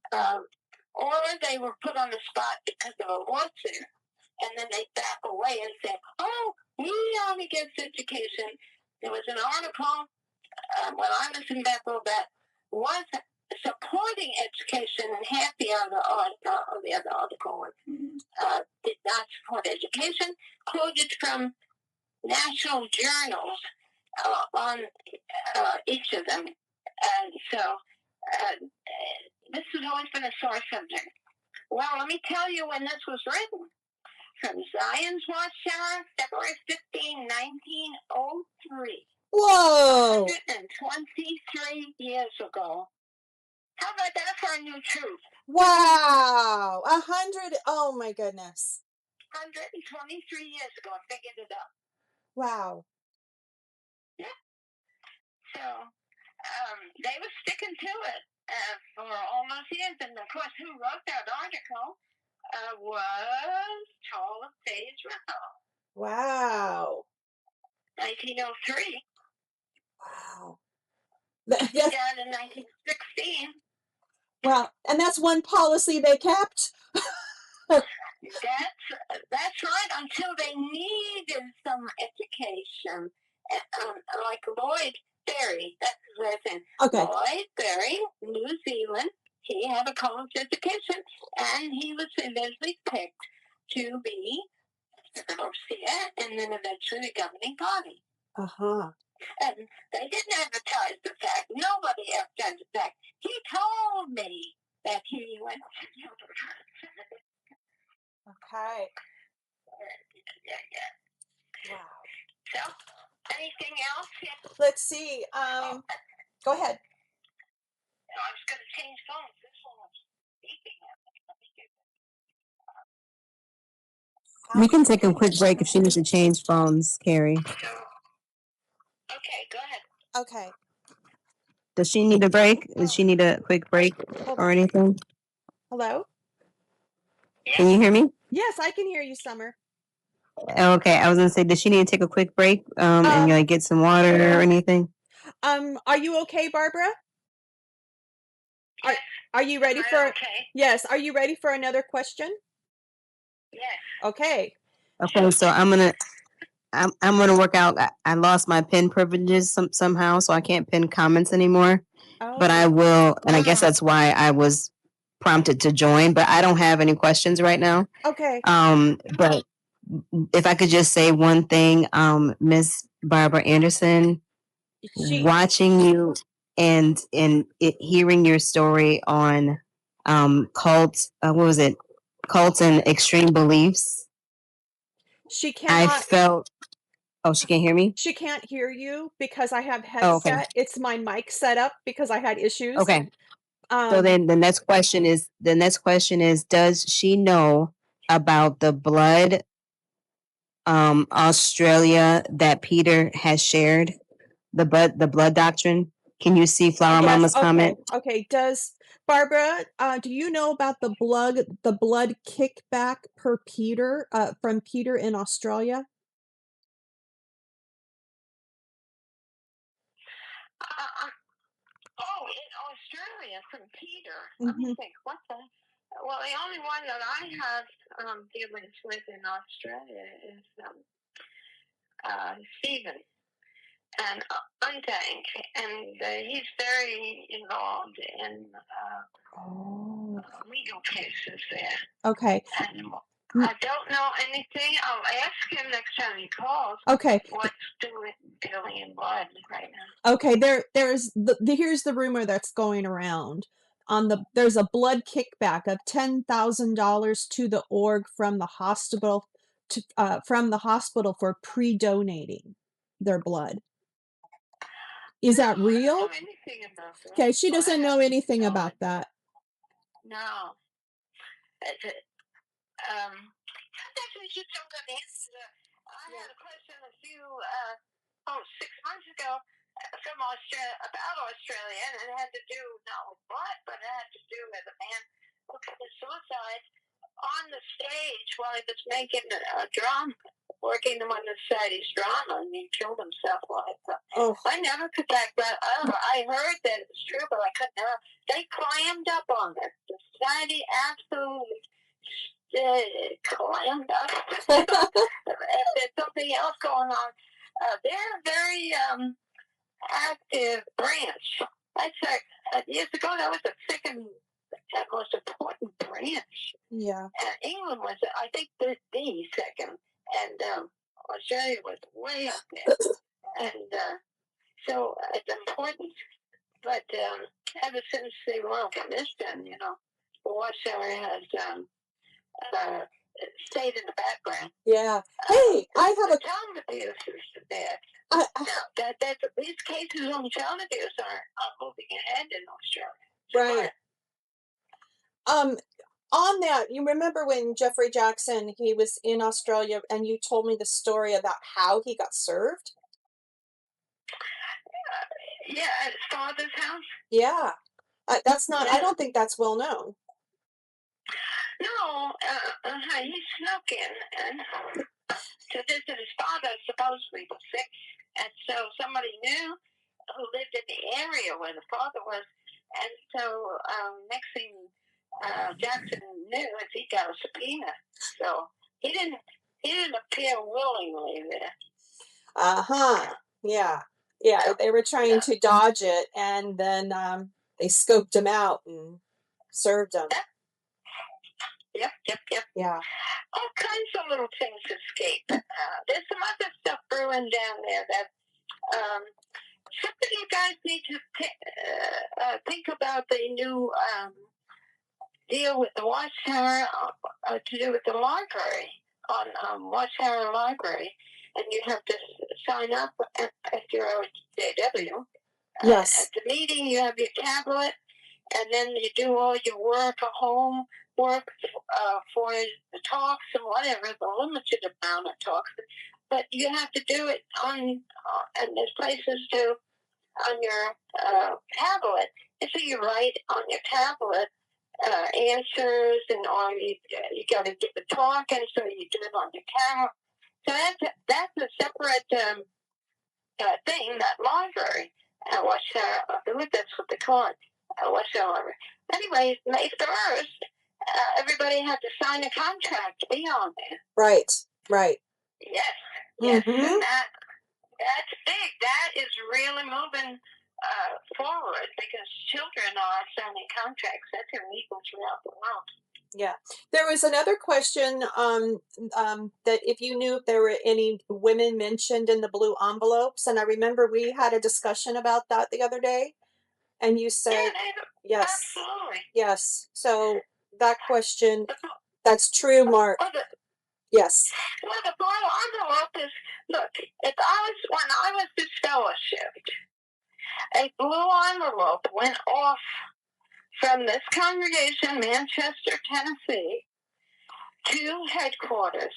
[SPEAKER 2] Or they were put on the spot because of a lawsuit, and then they back away and say, "Oh, we are against education." There was an article when I was in Bethel that was supporting education, and half the other article did not support education, quoted from national journals on each of them. And so this has always been a sore subject. Well, let me tell you when this was written. From Zion's Watchtower, February 15, 1903.
[SPEAKER 1] Whoa!
[SPEAKER 2] 123 years ago. How about that for a new truth?
[SPEAKER 1] Wow! 100, oh my goodness.
[SPEAKER 2] 123 years ago, I figured it out.
[SPEAKER 1] Wow.
[SPEAKER 2] Yeah. So, they were sticking to it for all those years. And of course, who wrote that article was Charles Sage Russell.
[SPEAKER 1] Wow.
[SPEAKER 2] 1903.
[SPEAKER 1] Wow.
[SPEAKER 2] He died in 1916.
[SPEAKER 1] Well, and that's one policy they kept.
[SPEAKER 2] That's right, until they needed some education. Like Lloyd Berry, that's the thing. Okay. Lloyd Berry, New Zealand, he had a college education, and he was eventually picked to be the overseer and then eventually the governing body. Uh-huh. And they didn't advertise the fact. Nobody advertised the fact. He told me that he went to
[SPEAKER 1] Okay.
[SPEAKER 2] Yeah. Wow. So, anything else?
[SPEAKER 1] Let's see. Go ahead.
[SPEAKER 2] I was going to change phones. This one was beeping at
[SPEAKER 4] me. We can take a quick break if she needs to change phones, Kerry.
[SPEAKER 2] Okay, go ahead.
[SPEAKER 1] Okay.
[SPEAKER 4] Does she need a break? Does she need a quick break or anything?
[SPEAKER 1] Hello?
[SPEAKER 4] Can you hear me?
[SPEAKER 1] Yes, I can hear you, Summer.
[SPEAKER 4] Okay, I was gonna say, does she need to take a quick break and like get some water or anything?
[SPEAKER 1] Are you okay, Barbara? Are you ready for?
[SPEAKER 2] Okay.
[SPEAKER 1] Yes. Are you ready for another question?
[SPEAKER 2] Yes.
[SPEAKER 1] Okay.
[SPEAKER 4] Okay, so I'm gonna work out. I lost my pin privileges somehow, so I can't pin comments anymore.
[SPEAKER 1] Oh.
[SPEAKER 4] But I will, and I guess that's why I was prompted to join. But I don't have any questions right now.
[SPEAKER 1] Okay.
[SPEAKER 4] But if I could just say one thing, Miss Barbara Anderson, watching you and hearing your story on cults, what was it? Cults and extreme beliefs.
[SPEAKER 1] She cannot.
[SPEAKER 4] I felt. Oh, she can't hear me?
[SPEAKER 1] She can't hear you because I have headset.
[SPEAKER 4] Oh, okay.
[SPEAKER 1] It's my mic set up because I had issues.
[SPEAKER 4] Okay. So then the next question is, does she know about the blood Australia that Peter has shared? The blood doctrine? Can you see Flower Mama's comment?
[SPEAKER 1] Okay. Does Barbara, do you know about the blood kickback per Peter from Peter in Australia?
[SPEAKER 2] In Australia from Peter. Let me think. What's that? Well, the only one that I have dealings with in Australia is Stephen and Untank, and he's very involved in legal cases there.
[SPEAKER 1] Okay.
[SPEAKER 2] And I don't know anything. I'll ask him next time he calls.
[SPEAKER 1] Okay.
[SPEAKER 2] What's doing in blood right now?
[SPEAKER 1] Okay, here's the rumor that's going around. There's a blood kickback of $10,000 to the org from the hospital for pre-donating their blood. Is that real?
[SPEAKER 2] I don't know anything about that.
[SPEAKER 1] Okay, she doesn't know anything about that.
[SPEAKER 2] No. Sometimes we just don't get answers. I had a question 6 months ago from about Australia, and it had to do not with blood, but it had to do with a man who committed suicide on the stage while he was making a drama, working on the Sadie's drama, and he killed himself like that. Oh. I never could back that up. I heard that it was true, but I couldn't never. They clammed up on it. The Sadie absolutely clammed up. There's something else going on. They're a very active branch. I checked years ago. That was the second most important branch. Yeah. England was, I think, the second, and Australia was way up there. And so it's important. But ever since the Royal Commission, Watchtower has stayed in the background. Yeah. Hey, I have a child abuse is bad. That these cases on child abuse are moving ahead in Australia. Right. On that, you remember when Jeffrey Jackson, he was in Australia, and you told me the story about how he got served? Yeah, at his father's house. Yeah. That's not, I don't think that's well known. No, he snuck in and to visit his father, supposedly was sick, and so somebody knew who lived in the area where the father was, and so next thing Jackson knew if he got a subpoena, so he didn't appear willingly there. Yeah. Yeah, they were trying to dodge it, and then they scoped him out and served him. Yep. Yeah. All kinds of little things escape. There's some other stuff brewing down there that something you guys need to think about the new deal with the Watchtower to do with the library on Watchtower Library, and you have to sign up at your JW. Yes. At the meeting, you have your tablet, and then you do all your work at home. Work for the talks and whatever, the limited amount of talks, but you have to do it and there's places to on your tablet. And so you write on your tablet answers, and or you got to give a talk, and so you do it on your camera. So that's a separate thing, that library. I believe that's what they call it. Watchtower Library. Anyway, May 1st. Everybody had to sign a contract to be on there. Right. Yes. Mm-hmm. And that's big. That is really moving forward because children are signing contracts. That's illegal throughout the world. Yeah. There was another question that if you knew if there were any women mentioned in the blue envelopes, and I remember we had a discussion about that the other day, and you said yes. Absolutely. Yes. So that question, that's true, Mark. Yes. Well, the blue envelope is, look, when I was disfellowshipped, a blue envelope went off from this congregation, Manchester, Tennessee, to headquarters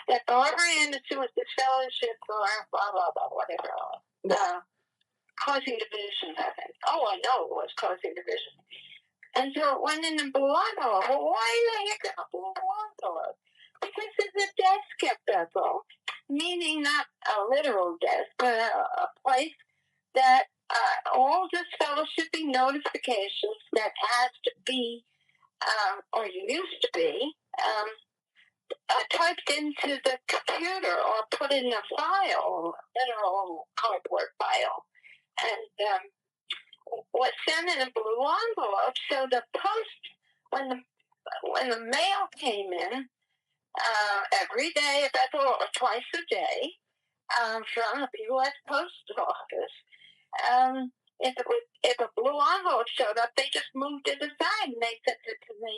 [SPEAKER 2] that Barbara Anderson was disfellowshipped for, blah, blah, blah, whatever. Causing division, I think. Oh, I know it was causing division. And so it went in the blue envelope. Well, why the heck a blue envelope? Because it's a desk at Bethel, meaning not a literal desk, but a place that all disfellowshipping notifications that has to be or used to be, typed into the computer or put in a file, literal cardboard file, and was sent in a blue envelope. So the post, when the mail came in every day, Bethel, or twice a day, from the U.S. Post Office, if a blue envelope showed up, they just moved it aside and they sent it to the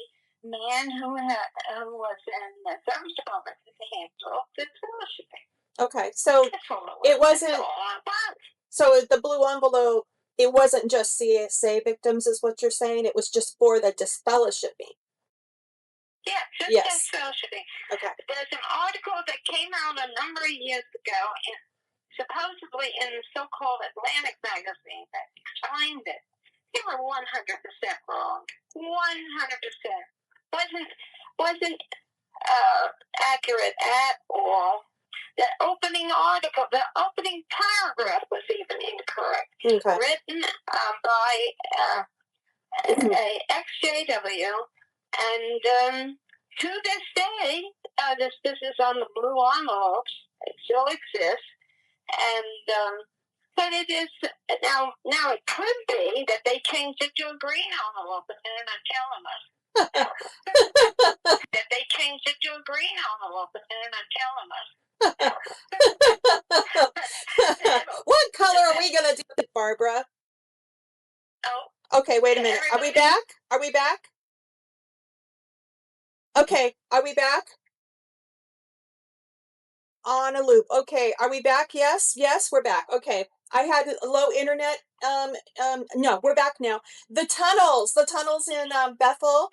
[SPEAKER 2] man who was in the service department to handle the fellowshipping.
[SPEAKER 1] Okay, so it wasn't. So the blue envelope, it wasn't just CSA victims, is what you're saying. It was just for the disfellowshipping.
[SPEAKER 2] Yeah, just
[SPEAKER 1] yes.
[SPEAKER 2] disfellowshipping.
[SPEAKER 1] Okay.
[SPEAKER 2] There's an article that came out a number of years ago, supposedly in the so-called Atlantic magazine, that explained it. They were 100% wrong. 100%. Wasn't accurate at all. The opening article, the opening paragraph was even incorrect.
[SPEAKER 1] Okay.
[SPEAKER 2] Written by a ex-JW, and to this day, this is on the blue envelopes. It still exists, and but it is now. It could be that they changed it to a green envelope, but they're not telling us. That they changed it to a green envelope, but they're not telling us.
[SPEAKER 1] What color are we gonna do it, Barbara?
[SPEAKER 2] Oh.
[SPEAKER 1] Okay, wait a minute. Are we back? Are we back? Okay, are we back? On a loop. Okay, are we back? Yes, we're back. Okay, I had low internet. No, we're back now. The tunnels in Bethel.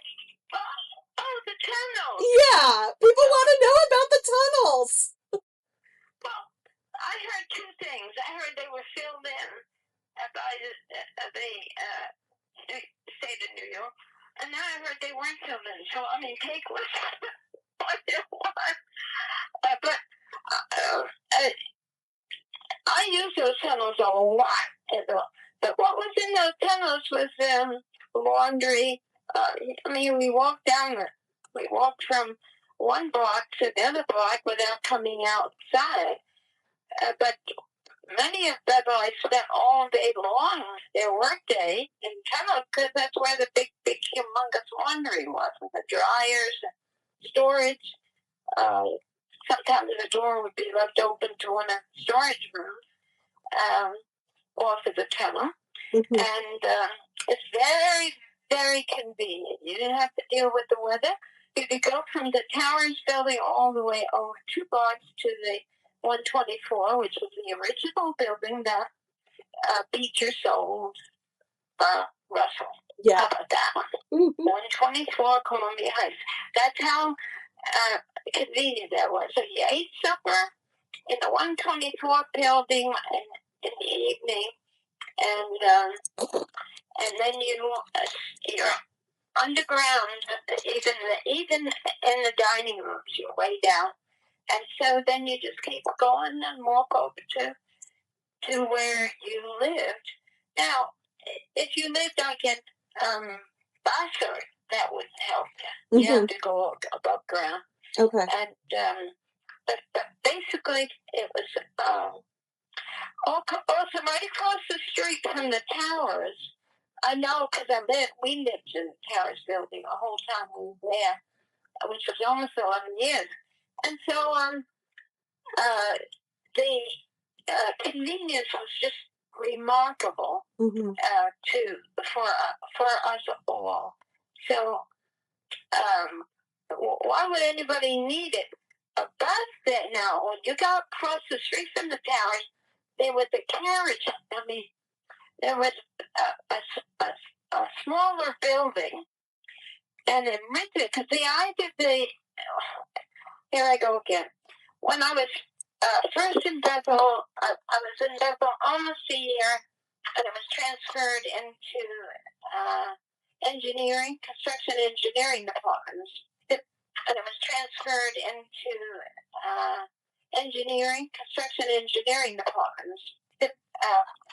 [SPEAKER 2] Oh, the tunnels.
[SPEAKER 1] Yeah, people want to know about the tunnels.
[SPEAKER 2] Well, I heard two things. I heard they were filled in by the state of New York, and now I heard they weren't filled in. So I mean, take what it was. But I use those tunnels a lot. But what was in those tunnels was laundry. I mean, we walked from one block to the other block without coming outside. But many of Bethelites spent all day long, their workday, in tunnels, because that's where the big, humongous laundry was, with the dryers and storage. Sometimes the door would be left open to one of the storage rooms off of the tunnel. Mm-hmm. And it's very, very convenient. You didn't have to deal with the weather. You could go from the Towers building all the way over 2 blocks to the 124, which was the original building that Beecher sold Russell.
[SPEAKER 1] Yeah.
[SPEAKER 2] How about that one? Mm-hmm. 124 Columbia Heights. That's how convenient that was. So you ate supper in the 124 building in the evening, and then you're underground, even in the dining rooms, you're way down. And so then you just keep going and walk over to where you lived. Now, if you lived like in Bassard, that wouldn't help you. Mm-hmm. You have to go above ground. Okay. And but basically, it was also right across the street from the Towers. I know because we lived in the Towers building the whole time we were there, which was almost 11 years. And so the convenience was just remarkable. Mm-hmm. For us all. So why would anybody need it? Above that now, when you got across the street from the Towers, there was a carriage. I mean, there was a smaller building, and it rented, because here I go again. When I was first in Bethel, I was in Bethel almost a year, and I was transferred into construction engineering departments. And I was transferred into construction engineering departments.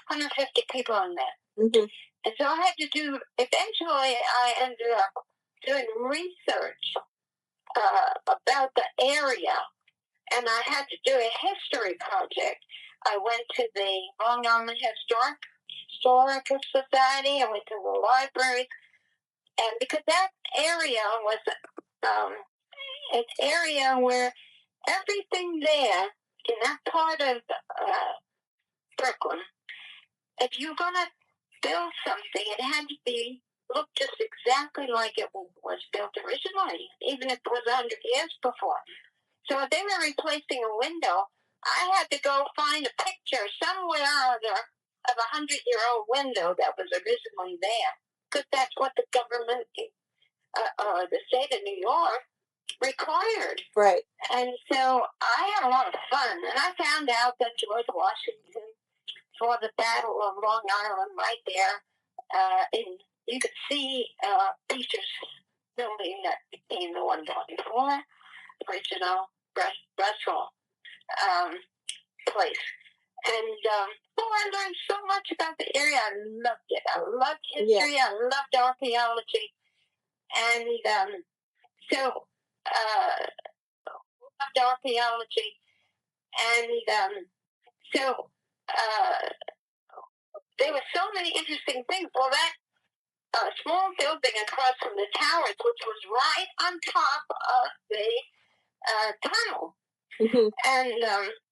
[SPEAKER 2] 150 people in there. Mm-hmm. And so I had to eventually I ended up doing research about the area, and I had to do a history project. I went to the Long Island Historical Society. I went to the library, and because that area was an area where everything there in that part of Brooklyn, if you're gonna build something, it had to be look just exactly like it was built originally, even if it was 100 years before. So if they were replacing a window, I had to go find a picture somewhere or other of a 100-year-old window that was originally there, because that's what the government, the state of New York, required.
[SPEAKER 1] Right.
[SPEAKER 2] And so I had a lot of fun, and I found out that George Washington fought the Battle of Long Island right there, and you could see Beecher's building that became the 124 original Russell place. And I learned so much about the area. I loved it. I loved history. Yeah. I loved archaeology. And so loved archaeology. And so there were so many interesting things. Well, that small building across from the towers, which was right on top of the tunnel, and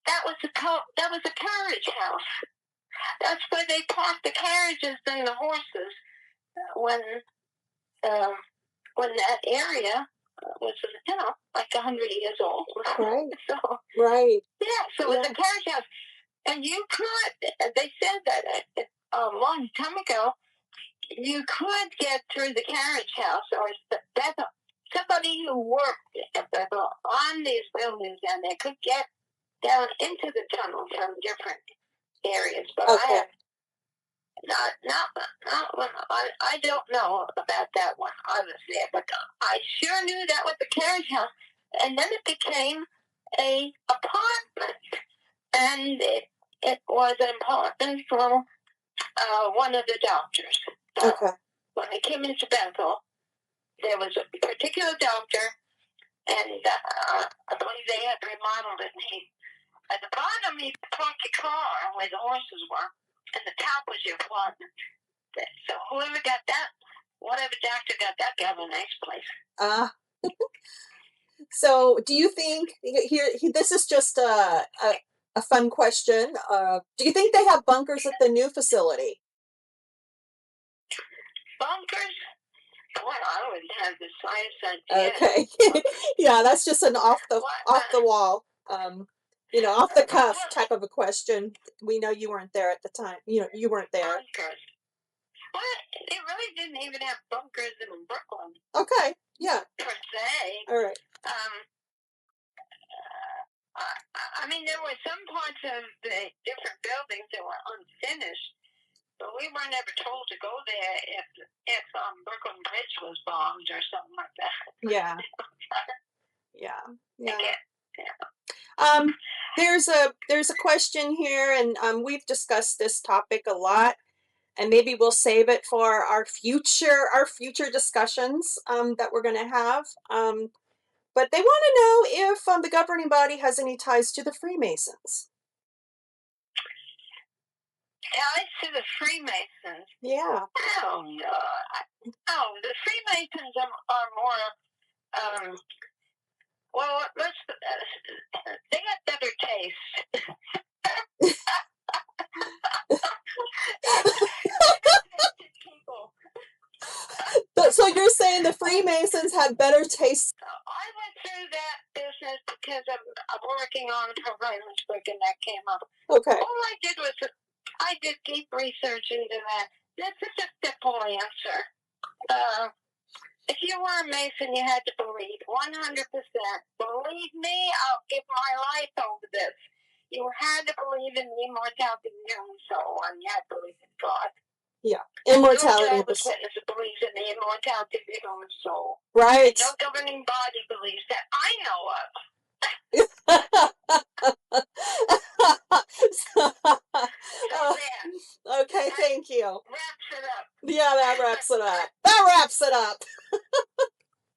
[SPEAKER 2] that was a carriage house. That's where they parked the carriages and the horses when that area was, like 100 years old.
[SPEAKER 1] Right.
[SPEAKER 2] So
[SPEAKER 1] right.
[SPEAKER 2] Yeah. So it was a carriage house, and you could. They said that a long time ago, you could get through the carriage house or the Bethel. Somebody who worked at Bethel on these buildings, and they could get down into the tunnel from different areas. But I don't know about that one. I was there, but I sure knew that was the carriage house. And then it became a apartment, and it was an apartment for one of the doctors. When I came into Bethel, there was a particular doctor, and I believe they had remodeled it. And at the bottom, he parked your car where the horses were, and the top was your apartment. So whoever got that, whatever doctor got that, got a nice place.
[SPEAKER 1] So do you think, this is just a fun question, do you think they have bunkers at the new facility?
[SPEAKER 2] Bunkers? Boy, I would have the science idea.
[SPEAKER 1] Okay. Yeah, that's just an off the wall, off the cuff type of a question. We know you weren't there at the time. You weren't there.
[SPEAKER 2] Bunkers. Well, they really didn't even have bunkers in Brooklyn.
[SPEAKER 1] Okay. Yeah.
[SPEAKER 2] Per se.
[SPEAKER 1] All right.
[SPEAKER 2] I mean, there were some parts of the different buildings that were unfinished, but we were never told to go there if Brooklyn Bridge was bombed or something like that.
[SPEAKER 1] Yeah. There's a question here, and we've discussed this topic a lot, and maybe we'll save it for our future discussions that we're going to have. But they want to know if the governing body has any ties to the Freemasons.
[SPEAKER 2] Ties to the Freemasons?
[SPEAKER 1] Yeah.
[SPEAKER 2] Oh, no. No, the Freemasons are more, well, they got better taste.
[SPEAKER 1] So you're saying the Freemasons have better taste?
[SPEAKER 2] I went through that business because I'm working on a surveillance book, and that came up.
[SPEAKER 1] Okay.
[SPEAKER 2] All I did was I did deep research into that. That's just a simple answer. If you were a Mason, you had to believe 100%. Believe me, I'll give my life over this. You had to believe in the immortality of your own soul, and you had to believe in God.
[SPEAKER 1] Yeah, immortality
[SPEAKER 2] of the soul. No believes in the immortality of your own soul.
[SPEAKER 1] Right.
[SPEAKER 2] No governing body believes that I know of.
[SPEAKER 1] Okay, thank you.
[SPEAKER 2] Wraps it up.
[SPEAKER 1] Yeah, that wraps it up. That wraps it up.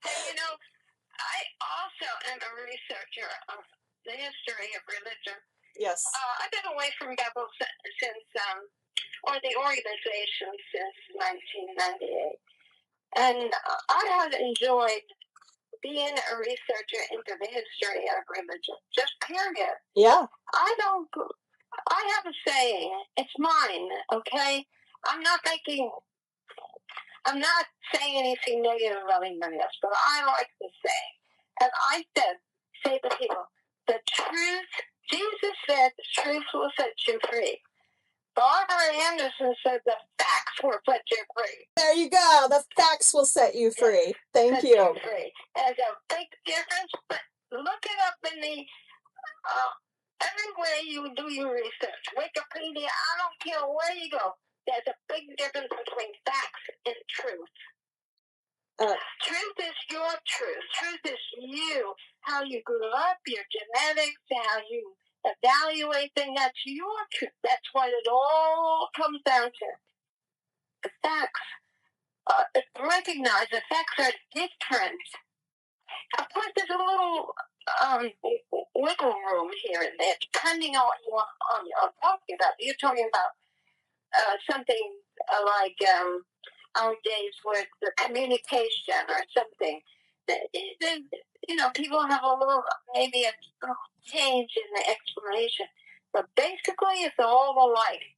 [SPEAKER 2] And I also am a researcher of the history of religion.
[SPEAKER 1] Yes.
[SPEAKER 2] I've been away from Bethel since, or the organization since 1998. And I have enjoyed being a researcher into the history of religion, just period.
[SPEAKER 1] Yeah.
[SPEAKER 2] I have a saying, it's mine, okay? I'm not saying anything negative about anybody else, but I like to say, and I say to people, the truth, Jesus said, the truth will set you free. Barbara Anderson said the facts will set you free.
[SPEAKER 1] There you go. The facts will set you free. Thank you.
[SPEAKER 2] Free. There's a big difference, but look it up in the everywhere you do your research. Wikipedia, I don't care where you go. There's a big difference between facts and truth. Truth is your truth. Truth is you. How you grew up, your genetics, how you evaluate things. That's your truth. That's what it all comes down to. The facts. Recognize the facts are different. Of course, there's a little wiggle room here and there, depending on what you're talking about. You're talking about something like our days with the communication or something. People have a little, maybe a change in the explanation. But basically, it's all alike.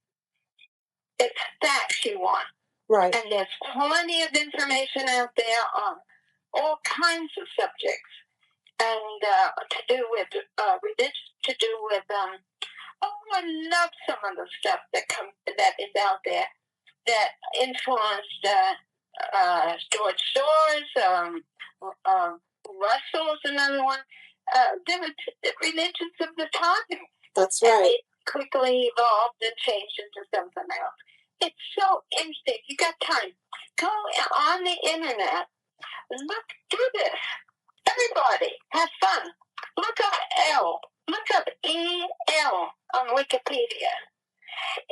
[SPEAKER 2] It's facts you want.
[SPEAKER 1] Right.
[SPEAKER 2] And there's plenty of information out there on all kinds of subjects. And to do with I love some of the stuff that is out there that influenced George Soros, Russell is another one. The religions of the time.
[SPEAKER 1] That's right.
[SPEAKER 2] And it quickly evolved and changed into something else. It's so interesting. You got time. Go on the internet. Do this. Everybody, have fun. Look up L. Look up EL on Wikipedia.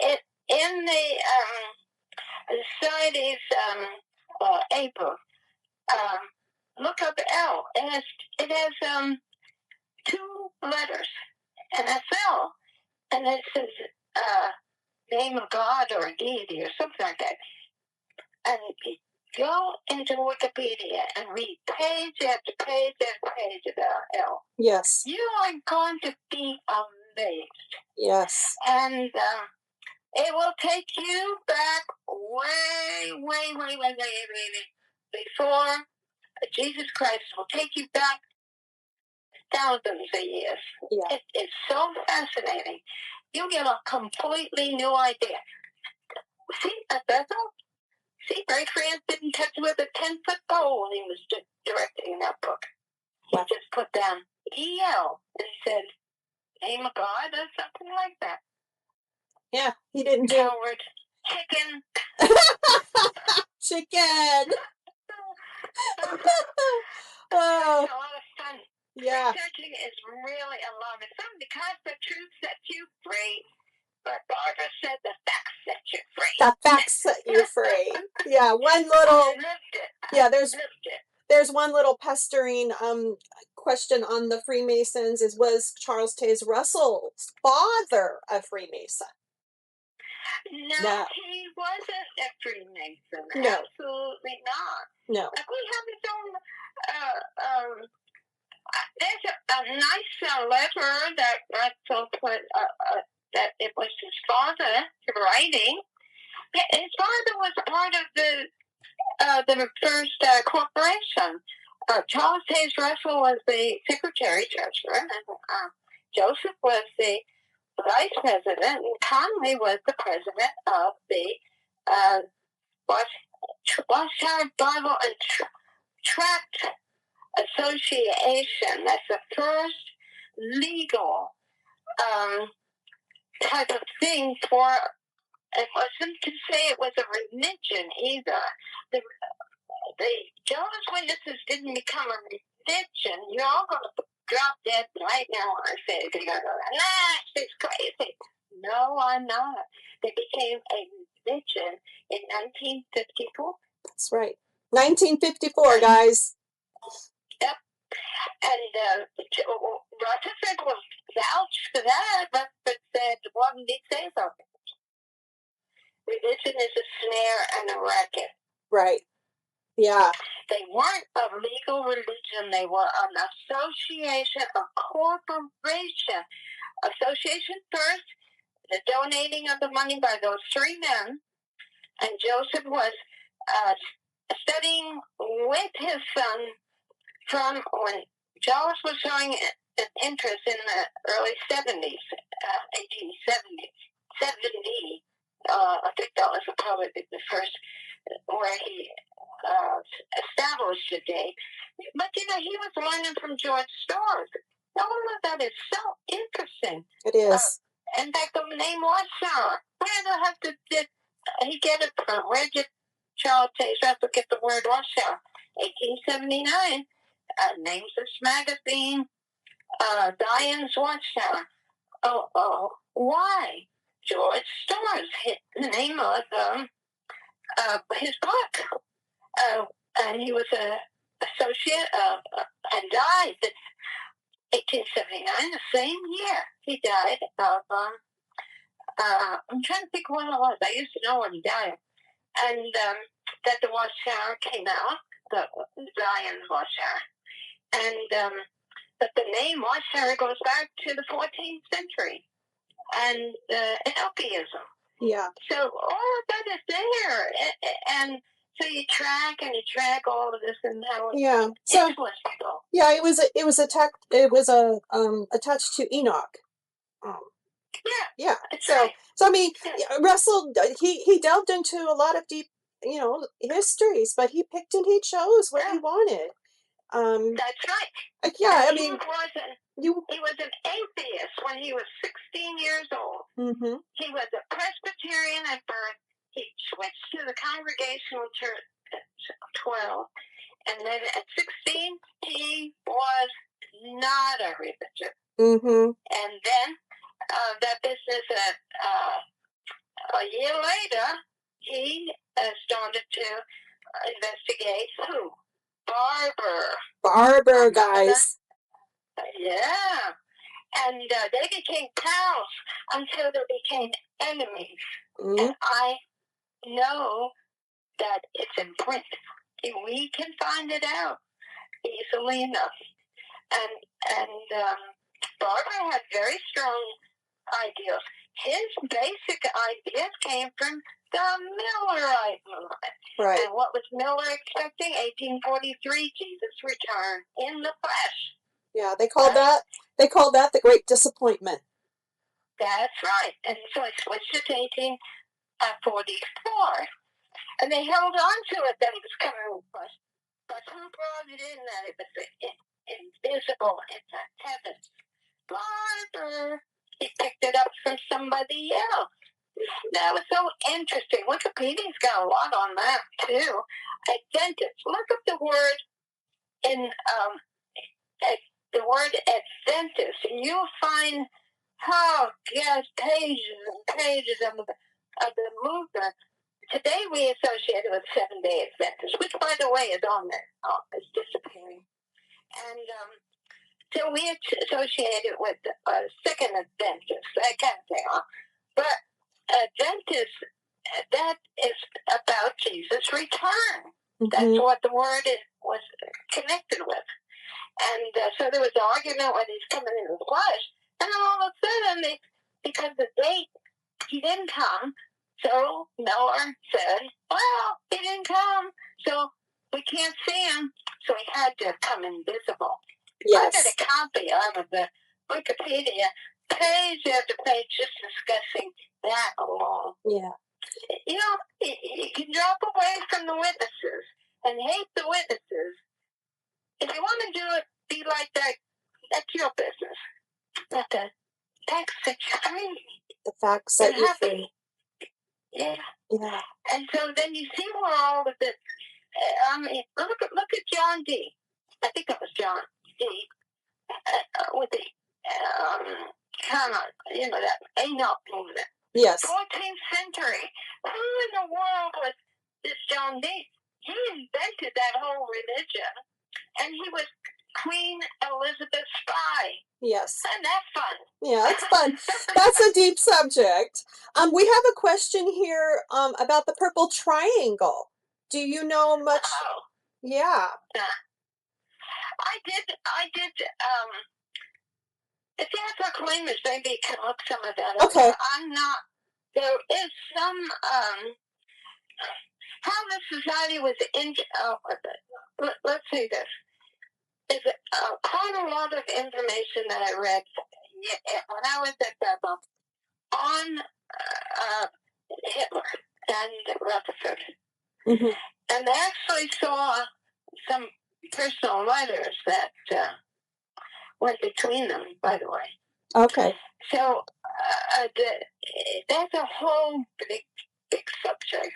[SPEAKER 2] In the Society's April, look up L. It has 2 letters, and that's L. And it says name of God or a deity or something like that. And go into Wikipedia and read page after page after page about L.
[SPEAKER 1] Yes.
[SPEAKER 2] You are going to be amazed.
[SPEAKER 1] Yes.
[SPEAKER 2] And it will take you back way before Jesus Christ. Will take you back thousands of years.
[SPEAKER 1] Yeah.
[SPEAKER 2] It's so fascinating. You get a completely new idea. See, at Bethel? See, Franz didn't touch with a 10-foot pole when he was directing that book. He just put down EL and he said, name of God or something like that.
[SPEAKER 1] Yeah, he didn't do
[SPEAKER 2] Coward. Chicken.
[SPEAKER 1] Chicken.
[SPEAKER 2] It's a lot of fun.
[SPEAKER 1] Yeah.
[SPEAKER 2] Researching is really a lot of fun because the truth sets you free. But Barbara said the facts set you free.
[SPEAKER 1] The facts set you free. Yeah, one little. Yeah, there's one little pestering question on the Freemasons was Charles Taze Russell's father a Freemason?
[SPEAKER 2] No, he wasn't a Freemason.
[SPEAKER 1] No.
[SPEAKER 2] Absolutely not.
[SPEAKER 1] No.
[SPEAKER 2] We have his own. There's a nice letter that Russell put. That it was his father writing. His father was part of the first corporation. Charles Taze Russell was the secretary treasurer, and Joseph was the vice president, and Conley was the president of the Watchtower Bible and Tract Association. That's the first legal type of thing for. It wasn't to say it was a religion either. The Jehovah's Witnesses didn't become a religion. You're all going to drop dead right now when I say it. You're going to go, nah, it's crazy. No, I'm not. They became a religion in 1954.
[SPEAKER 1] That's right. 1954, guys.
[SPEAKER 2] And Rutherford will vouch for that. Rutherford said, "What did he say about it? Religion is a snare and a racket."
[SPEAKER 1] Right. Yeah.
[SPEAKER 2] They weren't a legal religion. They were an association, a corporation. Association first, the donating of the money by those three men, and Joseph was studying with his son from when Charles was showing an interest in the early 70s, 1870s, 70. I think that was probably the first where he established the date. But, he was learning from George Storrs. All of that is so interesting.
[SPEAKER 1] It is.
[SPEAKER 2] In fact, the name Watchtower. Where the heck did he get it from? Where did Charles Taze Russell get the word Watchtower? 1879. Names this magazine. Diane's Watchtower. Oh, why? George Storrs hit the name of his book. And he was an associate and died in 1879, the same year he died of, I'm trying to think when it was. I used to know when he died. And that the Watchtower came out, the Zion's Watchtower. And but the name Watchtower goes back to the 14th century and Activism.
[SPEAKER 1] Yeah.
[SPEAKER 2] So all of that is there. And so you track all of this and how
[SPEAKER 1] yeah. So yeah, it was attached to Enoch. Yeah. So I mean, Russell he delved into a lot of deep, histories, but he picked and he chose what he wanted.
[SPEAKER 2] That's right.
[SPEAKER 1] Yeah,
[SPEAKER 2] and
[SPEAKER 1] I mean,
[SPEAKER 2] he was an atheist when he was 16 years old.
[SPEAKER 1] Mm-hmm.
[SPEAKER 2] He was a Presbyterian at birth. He switched to the Congregational Church at 12. And then at 16, he was not a religion.
[SPEAKER 1] Mm-hmm.
[SPEAKER 2] And then that business, a year later, he started to investigate who? Barber,
[SPEAKER 1] guys.
[SPEAKER 2] Yeah. And they became pals until they became enemies.
[SPEAKER 1] Mm-hmm.
[SPEAKER 2] And I know that it's in print. We can find it out easily enough. And Barber had very strong ideals. His basic ideas came from the Millerite movement.
[SPEAKER 1] Right.
[SPEAKER 2] And what was Miller expecting? 1843, Jesus' return in the flesh.
[SPEAKER 1] Yeah, they called that the Great Disappointment.
[SPEAKER 2] That's right. And so it switched to 1844. And they held on to it that it was coming with flesh. But who brought it in that it was invisible in the heavens? Barber. He picked it up from somebody else. That was so interesting. Wikipedia's got a lot on that, too. Adventist. Look up the word in the word Adventist, and you'll find pages and pages of the movement. Today we associate it with Seventh-day Adventists, which, by the way, is on there. It's disappearing. And so we associate it with Second Adventists, that kind of thing. But Adventist, that is about Jesus' return. Mm-hmm. That's what the word was connected with. And so there was an argument when he's coming in the flesh. And all of a sudden, because the date, he didn't come. So Miller said, well, he didn't come. So we can't see him. So he had to come invisible.
[SPEAKER 1] Yes.
[SPEAKER 2] I got a copy of the Wikipedia, page after page, just discussing that alone.
[SPEAKER 1] Yeah.
[SPEAKER 2] You can drop away from the witnesses and hate the witnesses. If you want to do it, be like that, that's your business. But the facts set you free.
[SPEAKER 1] The facts set you free.
[SPEAKER 2] Yeah.
[SPEAKER 1] Yeah.
[SPEAKER 2] And so then you see where all of this, look at John D. I think that was John D. With the, that Enoch movement.
[SPEAKER 1] Yes.
[SPEAKER 2] 14th century. Who in the world was this John D? He invented that whole religion, and he was Queen Elizabeth spy.
[SPEAKER 1] Yes.
[SPEAKER 2] And that's fun.
[SPEAKER 1] Yeah, it's fun. That's a deep subject. We have a question here about the purple triangle. Do you know much?
[SPEAKER 2] Oh.
[SPEAKER 1] Yeah.
[SPEAKER 2] I did, if you have a claimers, maybe you can look some of that up.
[SPEAKER 1] Okay.
[SPEAKER 2] I'm not, there is some, how the society was let's say this. There's quite a lot of information that I read when I was at Bethel on Hitler and Rutherford.
[SPEAKER 1] Mm-hmm.
[SPEAKER 2] And they actually saw some personal letters that went between them, by the way.
[SPEAKER 1] Okay.
[SPEAKER 2] So that's a whole big subject.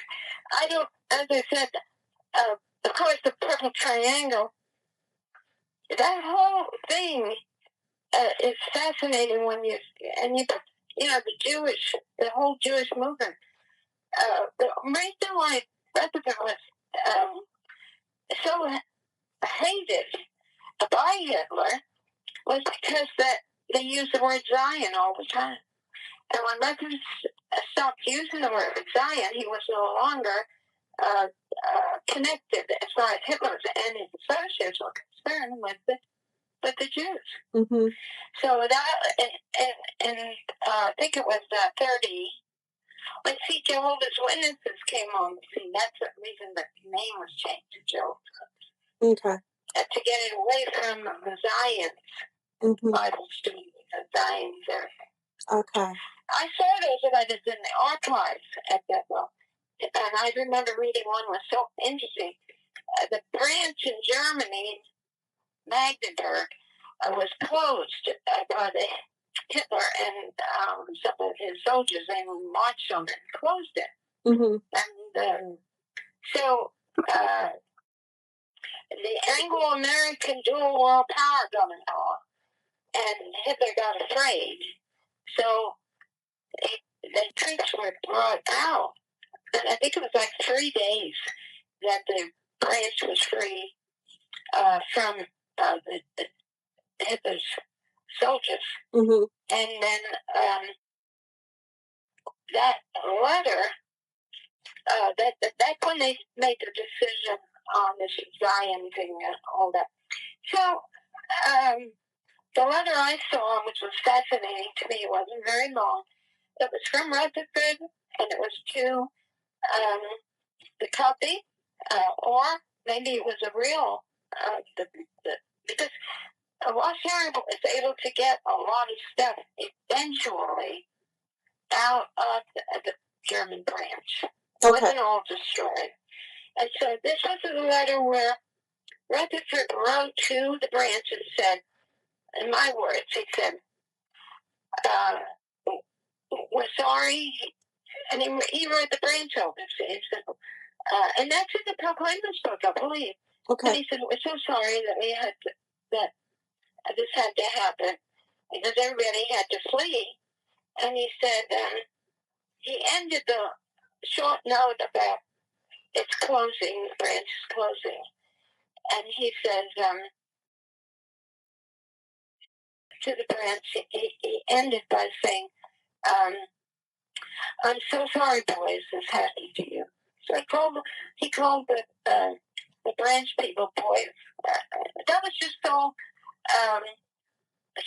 [SPEAKER 2] I don't, as I said, of course, the purple triangle, that whole thing is fascinating when you know, the whole Jewish movement. The reason why Rutherford was so hated by Hitler was because they used the word Zion all the time. And when Rutherford stopped using the word Zion, he was no longer connected as far as Hitler and his associates were concerned with the Jews.
[SPEAKER 1] Mm-hmm.
[SPEAKER 2] So that, and I think it was 30, when Jehovah's Witnesses came on the scene, that's the reason the name was changed to Jehovah's.
[SPEAKER 1] Okay.
[SPEAKER 2] To get it away from the Zions, Bible students, the Zions area.
[SPEAKER 1] Okay.
[SPEAKER 2] I saw those letters in the archives at Bethel, and I remember reading one was so interesting. The branch in Germany, Magdeburg, was closed by Hitler and some of his soldiers. They marched on it and closed it.
[SPEAKER 1] Mm-hmm.
[SPEAKER 2] And so the Anglo-American dual world power coming on, and Hitler got afraid. So the troops were brought out, and I think it was like 3 days that the branch was free from the Hitler's soldiers.
[SPEAKER 1] Mm-hmm.
[SPEAKER 2] And then that letter, that's when they made the decision on this Zion thing and all that. So the letter I saw, which was fascinating to me, it wasn't very long. It was from Rutherford, and it was to the copy, or maybe it was a real, because Watchtower was able to get a lot of stuff eventually out of the German branch. It wasn't all destroyed. And so this was a letter where Rutherford wrote to the branch and said, in my words, he said, we're sorry. And he wrote the branch over. And that's in the Proclaimers book, I believe.
[SPEAKER 1] Okay.
[SPEAKER 2] And he said, we're so sorry that we had that this had to happen because everybody had to flee. And he said, he ended the short note about its closing, the branch is closing. And he says, to the branch, he ended by saying, I'm so sorry, boys, this happened to you. So he called the branch people boys. That was just so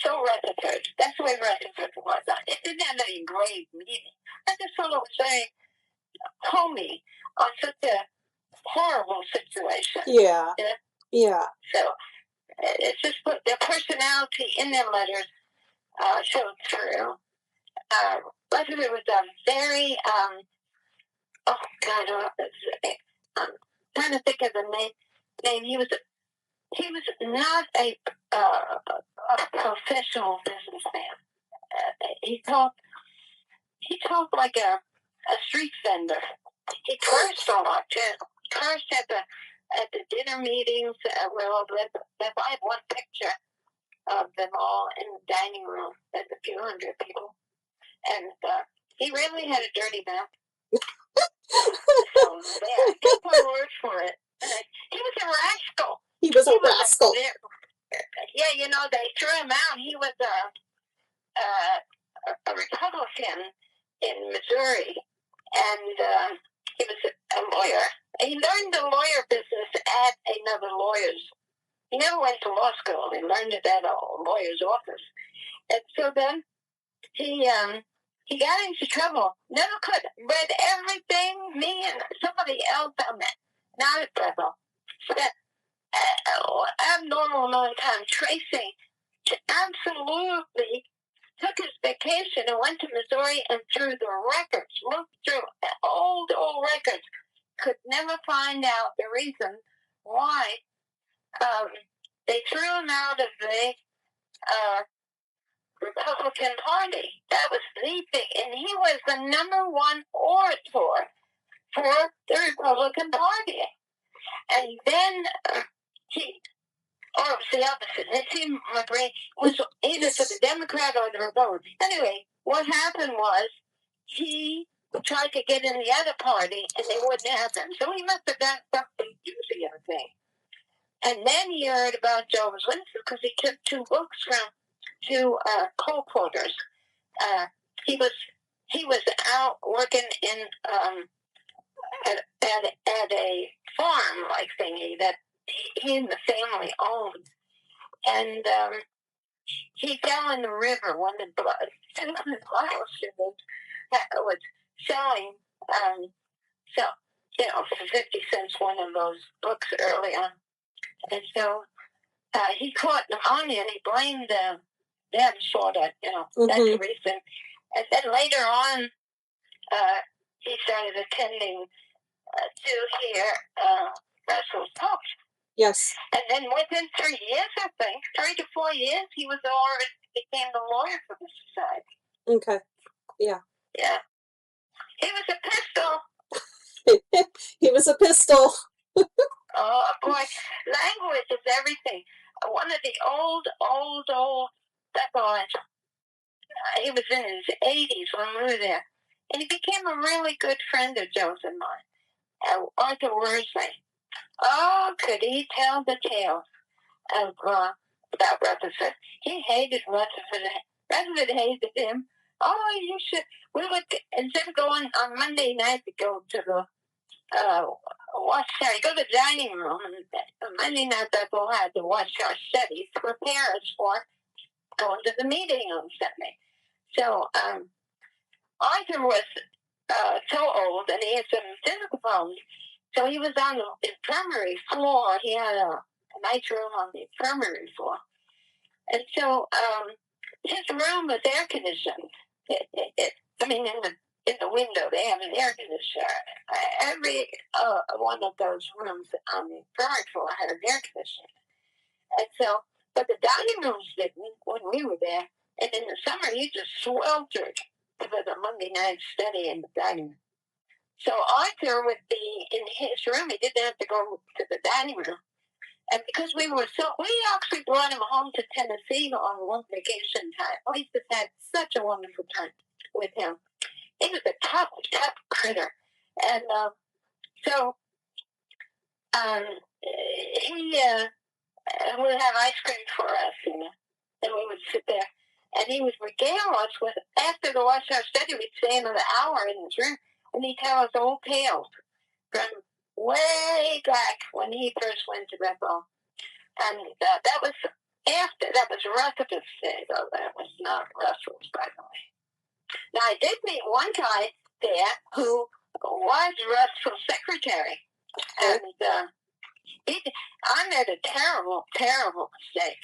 [SPEAKER 2] Rutherford. That's the way Rutherford was. It didn't have any grave meaning. I just thought it was very homey on such a horrible situation.
[SPEAKER 1] Yeah. Yeah.
[SPEAKER 2] So it's just put their personality in their letters showed through. Rutherford was a very oh God, I'm trying to think of the name. He was not a professional businessman. He talked like a street vendor. He cursed a lot too. Cursed at the dinner meetings. I have one picture of them all in the dining room. There's a few hundred people, and he really had a dirty mouth. So yeah, take my word for it. He was a rascal.
[SPEAKER 1] He was a rascal.
[SPEAKER 2] Yeah, you know, they threw him out. He was a Republican in Missouri, and he was a lawyer. He learned the lawyer business at another lawyer's. He never went to law school. He learned it at a lawyer's office. And so then he got into trouble. Never could. Read everything, me and somebody else on that. Not at Bethel. Spent abnormal amount of time tracing. Absolutely took his vacation and went to Missouri and through the records, looked through old records, could never find out the reason why they threw him out of the Republican Party. That was the thing. And he was the number one orator for the Republican Party. And then or it was the opposite. It seemed like it was either for the Democrat or the Republican. Anyway, what happened was he tried to get in the other party and they wouldn't have him. So he must have done something juicy, I think. And then he heard about Jehovah's Witnesses because he took 2 books from 2 co-porters. He was out working in at a farm like thingy that he and the family owned, and he fell in the river when the blood was selling. So for 50 cents one of those books early on, and so he caught pneumonia and he blamed them for that. That's the reason. And then later on, he started attending to hear Russell's talk.
[SPEAKER 1] Yes.
[SPEAKER 2] And then within 3 years, I think, 3 to 4 years, he was already became the lawyer for the society.
[SPEAKER 1] Okay. Yeah.
[SPEAKER 2] Yeah. He was a pistol.
[SPEAKER 1] He was a pistol.
[SPEAKER 2] Oh, boy. Language is everything. One of the old Bethel, he was in his 80s when we were there. And he became a really good friend of Joe's and mine, Arthur Worsley. Oh, could he tell the tale of about Rutherford? He hated Rutherford. Rutherford hated him. Oh, you should. We would, instead of going on Monday night to go to the Watchtower, go to the dining room, and Monday night Bethel had the Watchtower studies to prepare us for going to the meeting on Sunday. So Arthur was so old, and he had some physical problems. So he was on the infirmary floor. He had a nice room on the infirmary floor. And so his room was air conditioned. In the window, they have an air conditioner. Every one of those rooms on the infirmary floor had an air conditioner. And so, but the dining rooms didn't when we were there. And in the summer, you just sweltered for the Monday night study in the dining room. So Arthur would be in his room. He didn't have to go to the dining room. And because we actually brought him home to Tennessee on one vacation time. We just had such a wonderful time with him. He was a tough critter. And so he would have ice cream for us, and we would sit there. And he would regale us with, after the Watchtower study, we'd stay another hour in his room, and he'd tell us old tales from way back when he first went to Bethel. And that was Rutherford's day, though. That was not Russell's, by the way. Now, I did meet one guy there who was Russell's secretary. And I made a terrible, terrible mistake.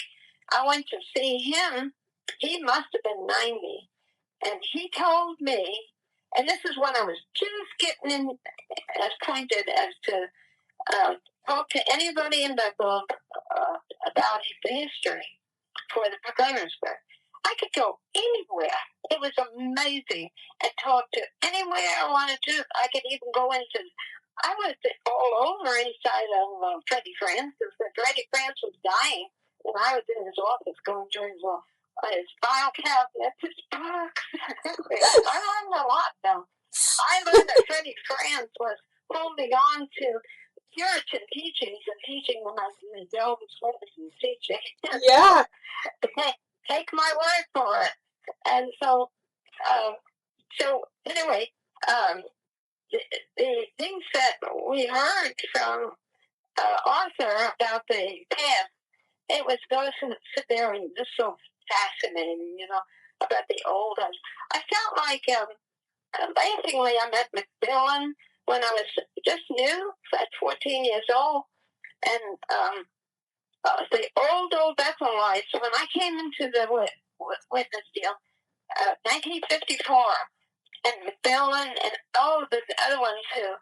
[SPEAKER 2] I went to see him. He must have been 90. And he told me, and this is when I was just getting in as pointed as to talk to anybody in Bethel about the history for the Proclaimers book. I could go anywhere. It was amazing. And talk to anywhere I wanted to. I could even go into, I was all over inside of Freddie Franz. Freddie Franz was dying. And I was in his office going through his file cabinet, his books. I learned a lot, though. I learned that Freddie Franz was holding on to Puritan teachings, and he teaching them as the Jehovah's Witnesses teaching.
[SPEAKER 1] Yeah.
[SPEAKER 2] Take my word for it. And so, anyway, the things that we heard from Arthur about the past, it was go sit there and just so fascinating, about the old. I felt like, amazingly, I met Macmillan when I was just new, at 14 years old, and the old Bethelites, when I came into the witness deal, 1954, and Macmillan and all the other ones who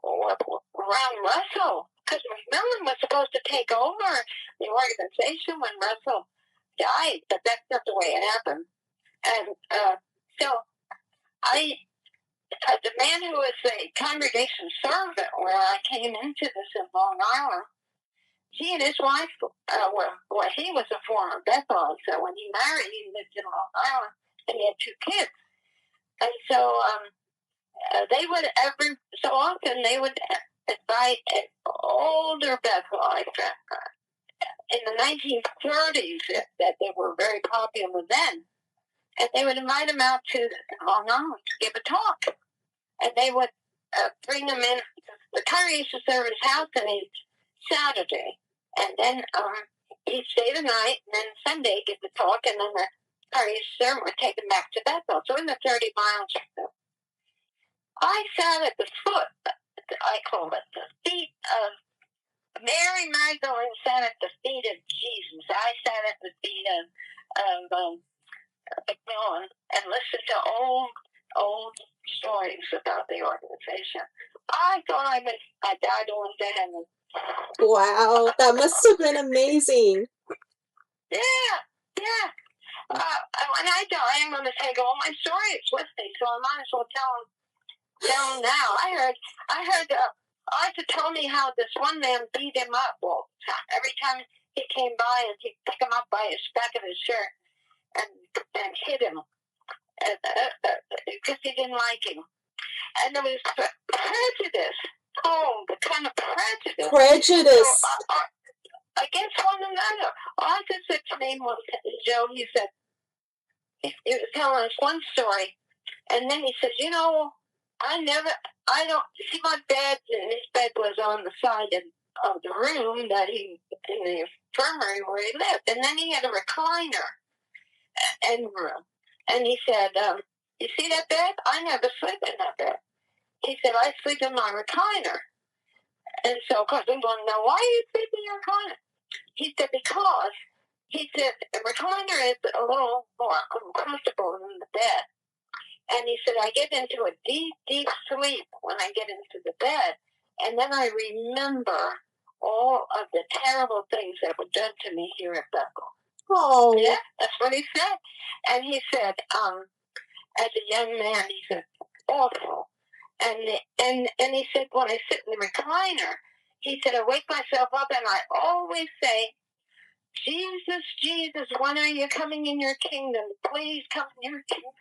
[SPEAKER 2] were around Russell, because Macmillan was supposed to take over the organization when Russell died, but that's not the way it happened. And so the man who was the congregation servant where I came into this in Long Island, he and his wife he was a former Bethel, so when he married, he lived in Long Island, and he had 2 kids. And so they would so often they would invite an older Bethelite in the 1930s that they were very popular then, and they would invite him out to Long Island to give a talk, and they would bring him in. The congregation servant's house on Saturday, and then he'd stay the night, and then Sunday give the talk, and then the congregation servant would take him back to Bethel. So in the 30 miles or so. I sat at the foot, I call it the feet of Mary Magdalene sat at the feet of Jesus. I sat at the feet of Macmillan and listened to old stories about the organization. I thought I died one day.
[SPEAKER 1] Wow, that must have been amazing.
[SPEAKER 2] Yeah. When I die, I'm going to take all my stories with me, so I might as well tell them now. I heard Arthur told me how this one man beat him up all the time. Every time he came by, and he'd pick him up by his back of his shirt and hit him because he didn't like him. And there was prejudice. Oh, the kind of prejudice.
[SPEAKER 1] Prejudice.
[SPEAKER 2] So, against one another. Arthur said to me, Joe, he said, he was telling us one story, and then he said, I don't see my bed, and his bed was on the side of the room in the infirmary where he lived, and then he had a recliner in the room, and he said, you see that bed? I never sleep in that bed. He said, I sleep in my recliner. And so, of course, we want to know, why are you sleeping in your recliner? He said, because, he said, a recliner is a little more uncomfortable than the bed. And he said, I get into a deep, deep sleep when I get into the bed. And then I remember all of the terrible things that were done to me here at Bethel.
[SPEAKER 1] Oh.
[SPEAKER 2] Yeah, that's what he said. And he said, as a young man, he said, awful. And he said, when I sit in the recliner, he said, I wake myself up and I always say, Jesus, Jesus, when are you coming in your kingdom? Please come in your kingdom.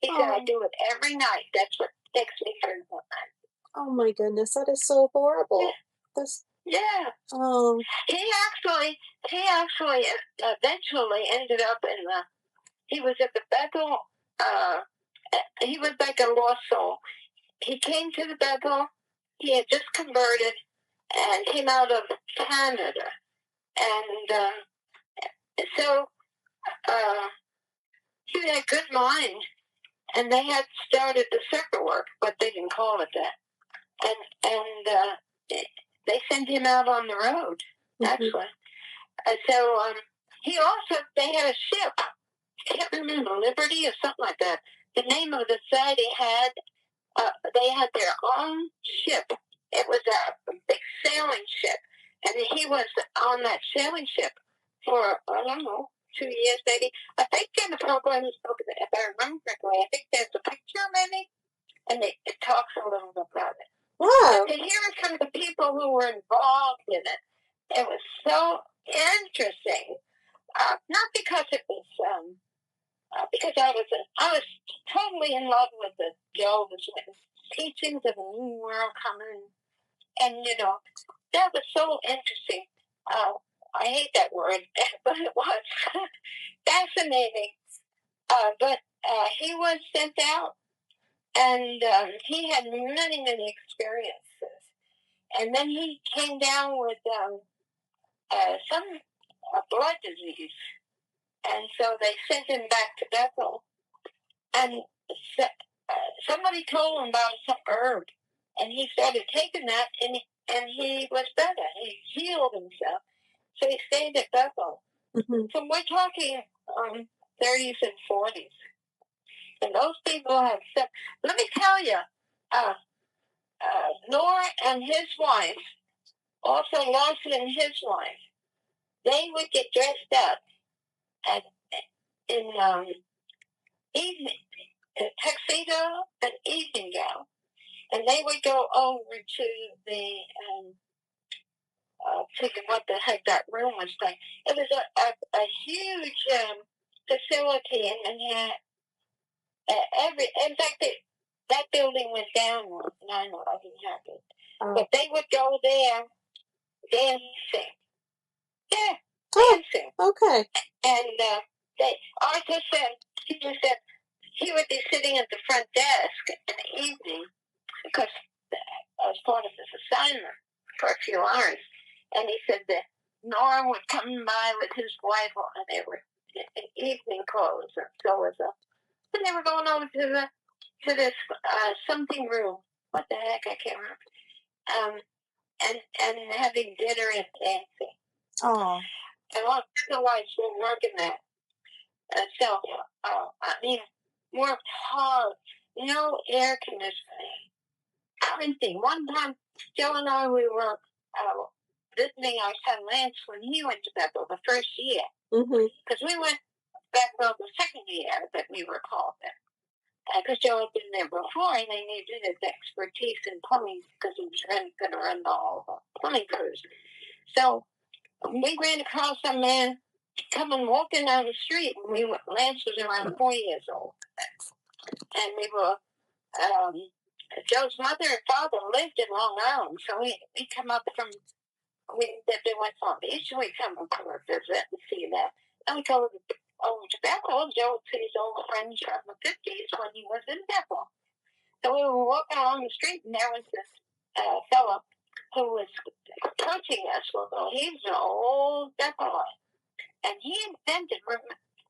[SPEAKER 2] He said, I do it every night. That's what takes me through the night.
[SPEAKER 1] Oh my goodness, that is so horrible.
[SPEAKER 2] Yeah. He actually eventually ended up he was at the Bethel, he was like a lost soul. He came to the Bethel, he had just converted, and came out of Canada. And so he had a good mind, and they had started the circle work, but they didn't call it that. And they sent him out on the road, actually. So they had a ship. I can't remember, Liberty or something like that. The name of the site they had their own ship. It was a big sailing ship. And he was on that sailing ship for, I don't know, 2 years maybe. I think in the program, if I remember correctly, I think there's a picture maybe, and it talks a little bit about it.
[SPEAKER 1] Wow.
[SPEAKER 2] And to hear it from the people who were involved in it, it was so interesting. Not because it was, because I was totally in love with the Jehovah's Witness teachings of a new world coming, and that was so interesting. I hate that word, but it was fascinating. But he was sent out, and he had many, many experiences. And then he came down with some blood disease. And so they sent him back to Bethel. And somebody told him about some herb. And he started taking that, and he was better. He healed himself. So he stayed at Bethel. Mm-hmm. So we're talking 30s and 40s. And those people have said, let me tell you, Knorr and his wife, also Lawson and his wife, they would get dressed up in evening tuxedo and evening gown, and they would go over to the what the heck that room was like. It was a huge facility, and had in fact, that building went down when 9/11 happened. But they would go there dancing. Yeah, dancing.
[SPEAKER 1] Okay.
[SPEAKER 2] And Arthur said, he would be sitting at the front desk in the evening because as part of his assignment for a few hours. And he said that Nora would come by with his wife, and they were in evening clothes, and so was and they were going over to this something room. What the heck? I can't remember. And having dinner and dancing.
[SPEAKER 1] Oh.
[SPEAKER 2] And all the wives were working there. So, I mean, worked hard. No air conditioning. Everything. One time, Joe and I, we were visiting our son Lance when he went to Bethel the first year. Because we went Bethel the second year that we were called there. Because Joe had been there before, and they needed his expertise in plumbing because he was going to run all the plumbing crews. So we ran across a man coming walking down the street, and Lance was around 4 years old. And we were, Joe's mother and father lived in Long Island, so we come up from, they went Long Beach, so we come up to visit and see that. And we go over to Bethel. Joe would see his old friends from the 50s when he was in Bethel. So we were walking along the street, and there was this fellow who was approaching us. Well, he was an old Bethelite. And he invented,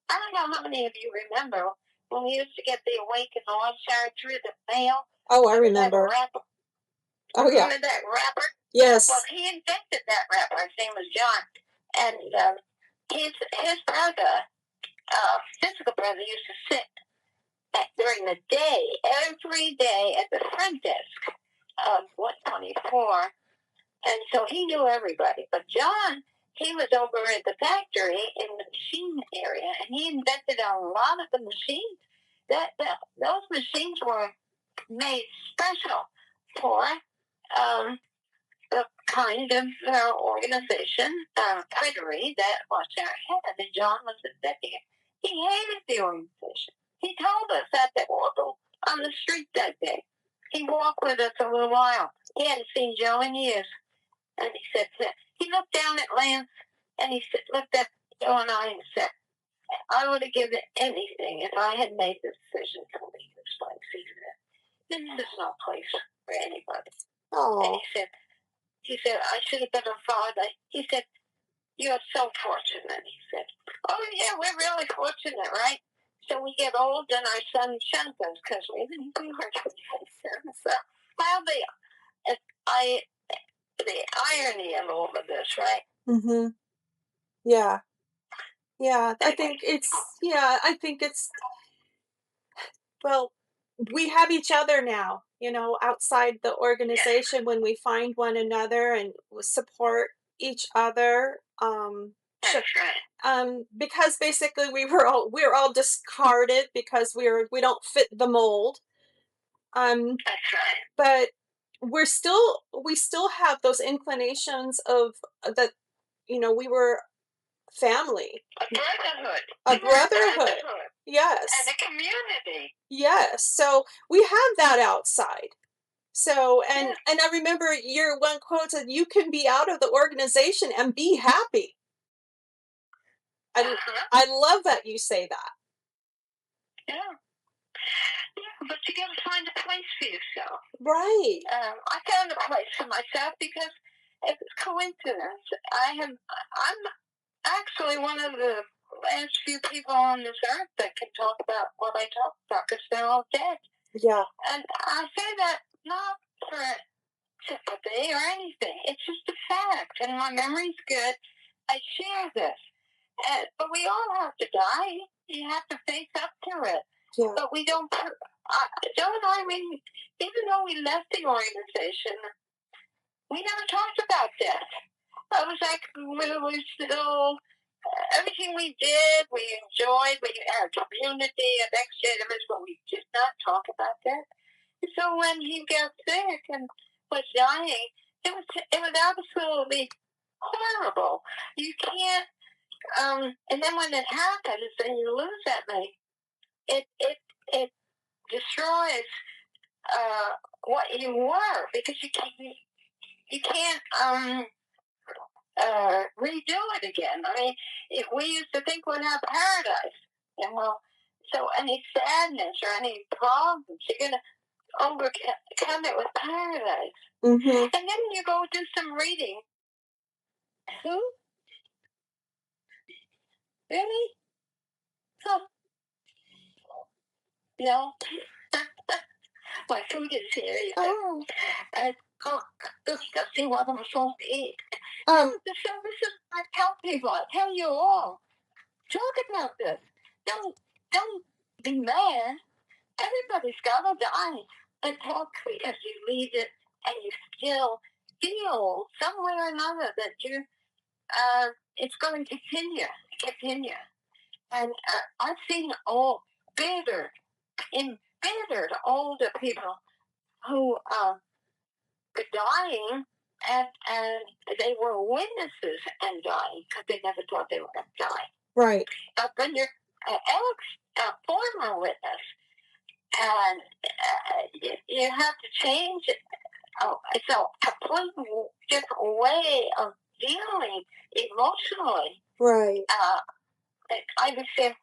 [SPEAKER 2] I don't know how many of you remember when we used to get the Awaken All-Star through the mail.
[SPEAKER 1] Oh, I remember. Oh, yeah.
[SPEAKER 2] Remember that rapper?
[SPEAKER 1] Yes.
[SPEAKER 2] Well, he invented that rapper. His name was John. And his brother, physical brother, used to sit during the day, every day at the front desk of 124. And so he knew everybody. But John, he was over at the factory in the machine area, and he invented a lot of the machines. Those machines were made special for the kind of organization, pedigree that Watchtower had, and John was executive. He hated the organization. He told us that they walked on the street that day. He walked with us a little while. He hadn't seen Joe in years. And he said, he looked down at Lance, and he said, looked at Joe and I, and said, I would have given anything if I had made the decision to leave this place. He said, this is no place for anybody.
[SPEAKER 1] Oh.
[SPEAKER 2] And he said, I should have been a father. He said, you're so fortunate. He said, oh, yeah, we're really fortunate, right? So we get old, and our son shuns us because we were so, well, the irony of all of this, right?
[SPEAKER 1] Yeah. Yeah. I think it's, well, we have each other now, outside the organization when we find one another and support each other.
[SPEAKER 2] That's right.
[SPEAKER 1] Because basically we were all discarded because we don't fit the mold.
[SPEAKER 2] That's right.
[SPEAKER 1] But we still have those inclinations of that, we were family.
[SPEAKER 2] A brotherhood.
[SPEAKER 1] Yes.
[SPEAKER 2] And a community.
[SPEAKER 1] Yes. So we have that outside. So, and I remember your one quote said, "You can be out of the organization and be happy." I love that you say that.
[SPEAKER 2] Yeah. Yeah, but you got to find a place for yourself.
[SPEAKER 1] Right.
[SPEAKER 2] I found a place for myself because it was coincidence. I'm actually one of the last few people on this earth that can talk about what I talk about because they're all dead.
[SPEAKER 1] Yeah.
[SPEAKER 2] And I say that not for sympathy or anything. It's just a fact. And my memory's good. I share this. But we all have to die. You have to face up to it.
[SPEAKER 1] Yeah.
[SPEAKER 2] But we don't. Joe and I, even though we left the organization, we never talked about death. I was like, we still, everything we did, we enjoyed. We had a community of ex-Activists, but we did not talk about death. And so when he got sick and was dying, it was absolutely horrible. You can't. And then when it happens and you lose that many, it destroys what you were because you can't redo it again. I mean, if we used to think we'd have paradise, so any sadness or any problems, you're gonna overcome it with paradise.
[SPEAKER 1] Mm-hmm.
[SPEAKER 2] And then you go do some reading. Who? Really? Huh. No. My food is here.
[SPEAKER 1] Oh.
[SPEAKER 2] Disgusting what I'm supposed to eat. The services I tell people, I tell you all, talk about this. Don't be mad. Everybody's gotta die. But talk because you leave it and you still feel some way or another that you it's going to continue. And I've seen all embittered older people who were dying, and they were witnesses and dying because they never thought they were going to die.
[SPEAKER 1] Right.
[SPEAKER 2] But when you're a former witness, and you have to change it. It's a completely different way of dealing emotionally.
[SPEAKER 1] Right.
[SPEAKER 2] I would say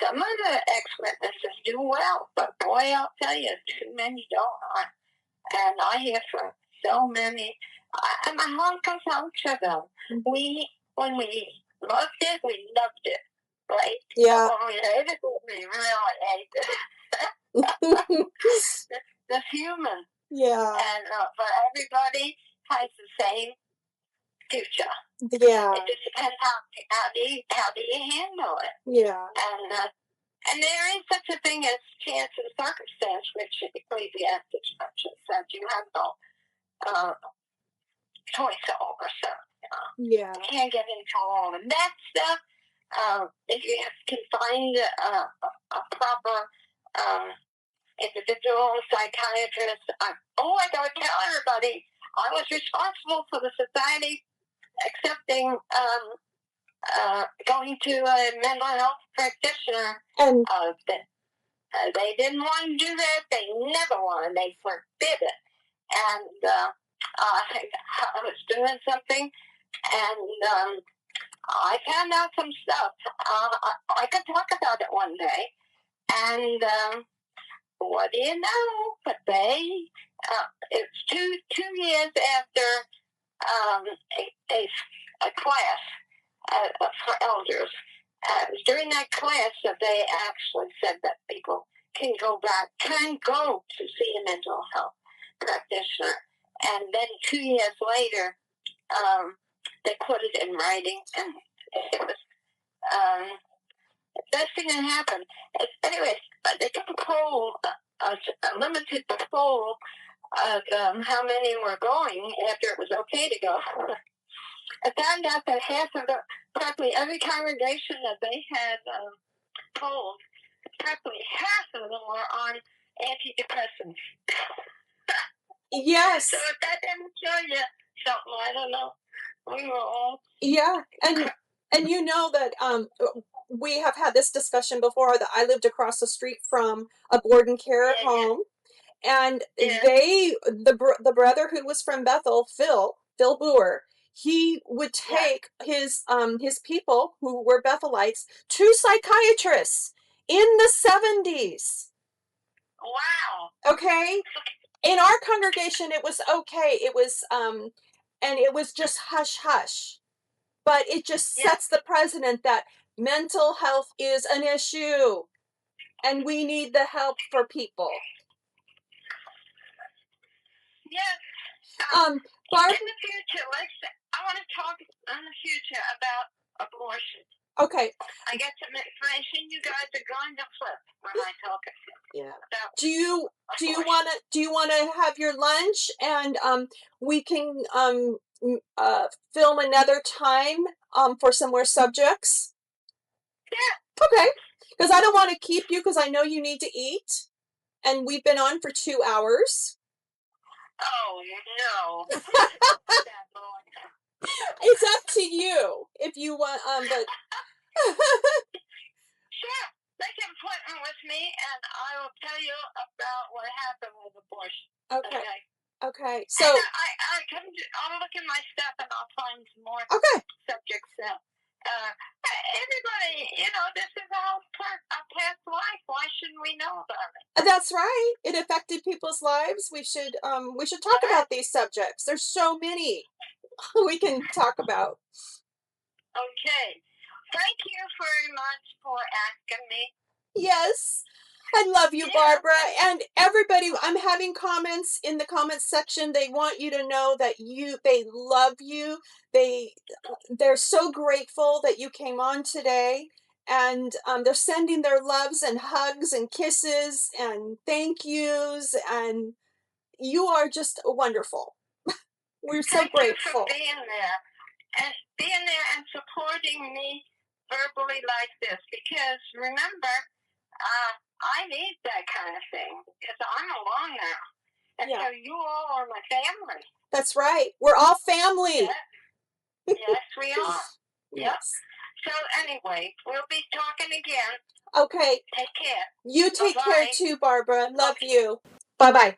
[SPEAKER 2] some of the ex-witnesses do well, but boy, I'll tell you, too many don't. And I hear from so many, and my heart goes out to them. When we loved it, right?
[SPEAKER 1] Yeah.
[SPEAKER 2] But when we hated it, we really hated it. That's human.
[SPEAKER 1] Yeah.
[SPEAKER 2] And but everybody has the same future.
[SPEAKER 1] Yeah.
[SPEAKER 2] It just depends how do you handle it.
[SPEAKER 1] Yeah.
[SPEAKER 2] And there is such a thing as chance and circumstance, which Ecclesiastes mentions that you have no choice over. So
[SPEAKER 1] yeah.
[SPEAKER 2] You can't get into all of that stuff. If you can find a proper individual psychiatrist, I gotta tell everybody, I was responsible for the society accepting going to a mental health practitioner.
[SPEAKER 1] And
[SPEAKER 2] they didn't want to do that. They never wanted. They forbid it. And I was doing something, and I found out some stuff. I could talk about it one day, and what do you know? But it's two years after a class for elders. It was during that class that they actually said that people can go to see a mental health practitioner. And then 2 years later, they put it in writing, and it was the best thing that happened. Anyway, they took a poll, a limited poll of how many were going after it was okay to go. I found out that practically every congregation that they had polled, practically half of them were on antidepressants.
[SPEAKER 1] Yes.
[SPEAKER 2] So if that didn't show you something, I don't know. We were all...
[SPEAKER 1] Yeah, and you know that we have had this discussion before, that I lived across the street from a board and care home. And
[SPEAKER 2] Yeah.
[SPEAKER 1] the brother who was from Bethel, Phil Boer, he would take his people who were Bethelites to psychiatrists in the 70s.
[SPEAKER 2] Wow.
[SPEAKER 1] Okay? In our congregation, it was okay. It was, and it was just hush hush. But it just sets the precedent that mental health is an issue. And we need the help for people.
[SPEAKER 2] Yes.
[SPEAKER 1] Barb?
[SPEAKER 2] In the future, I want to talk in the future about abortion.
[SPEAKER 1] Okay.
[SPEAKER 2] I get some information. You guys are going to flip when I talk.
[SPEAKER 1] Yeah.
[SPEAKER 2] About
[SPEAKER 1] do you want to have your lunch, and we can film another time for some more subjects?
[SPEAKER 2] Yeah.
[SPEAKER 1] Okay. Because I don't want to keep you, because I know you need to eat, and we've been on for 2 hours.
[SPEAKER 2] Oh no.
[SPEAKER 1] It's up to you if you want, but
[SPEAKER 2] sure, make an appointment with me, and I will tell you about what happened with abortion.
[SPEAKER 1] Okay. So
[SPEAKER 2] I'll look in my stuff, and I'll find some more subjects. Everybody, this is our past life. Why shouldn't we know about it?
[SPEAKER 1] That's right. It affected people's lives. We should talk about these subjects. There's so many we can talk about.
[SPEAKER 2] Okay. Thank you very much for asking me.
[SPEAKER 1] Yes. I love you, Barbara. And everybody, I'm having comments in the comments section. They want you to know that they love you. They're so grateful that you came on today. And they're sending their loves and hugs and kisses and thank yous. And you are just wonderful. We're so grateful.
[SPEAKER 2] Thank you for being there and supporting me verbally like this. Because remember, I need that kind of thing because I'm alone now. And so you all are my family.
[SPEAKER 1] That's right. We're all family.
[SPEAKER 2] Yes, we are. Yes. So anyway, we'll be talking again.
[SPEAKER 1] Okay.
[SPEAKER 2] Take care.
[SPEAKER 1] You take care too, Barbara. Love you. Bye-bye.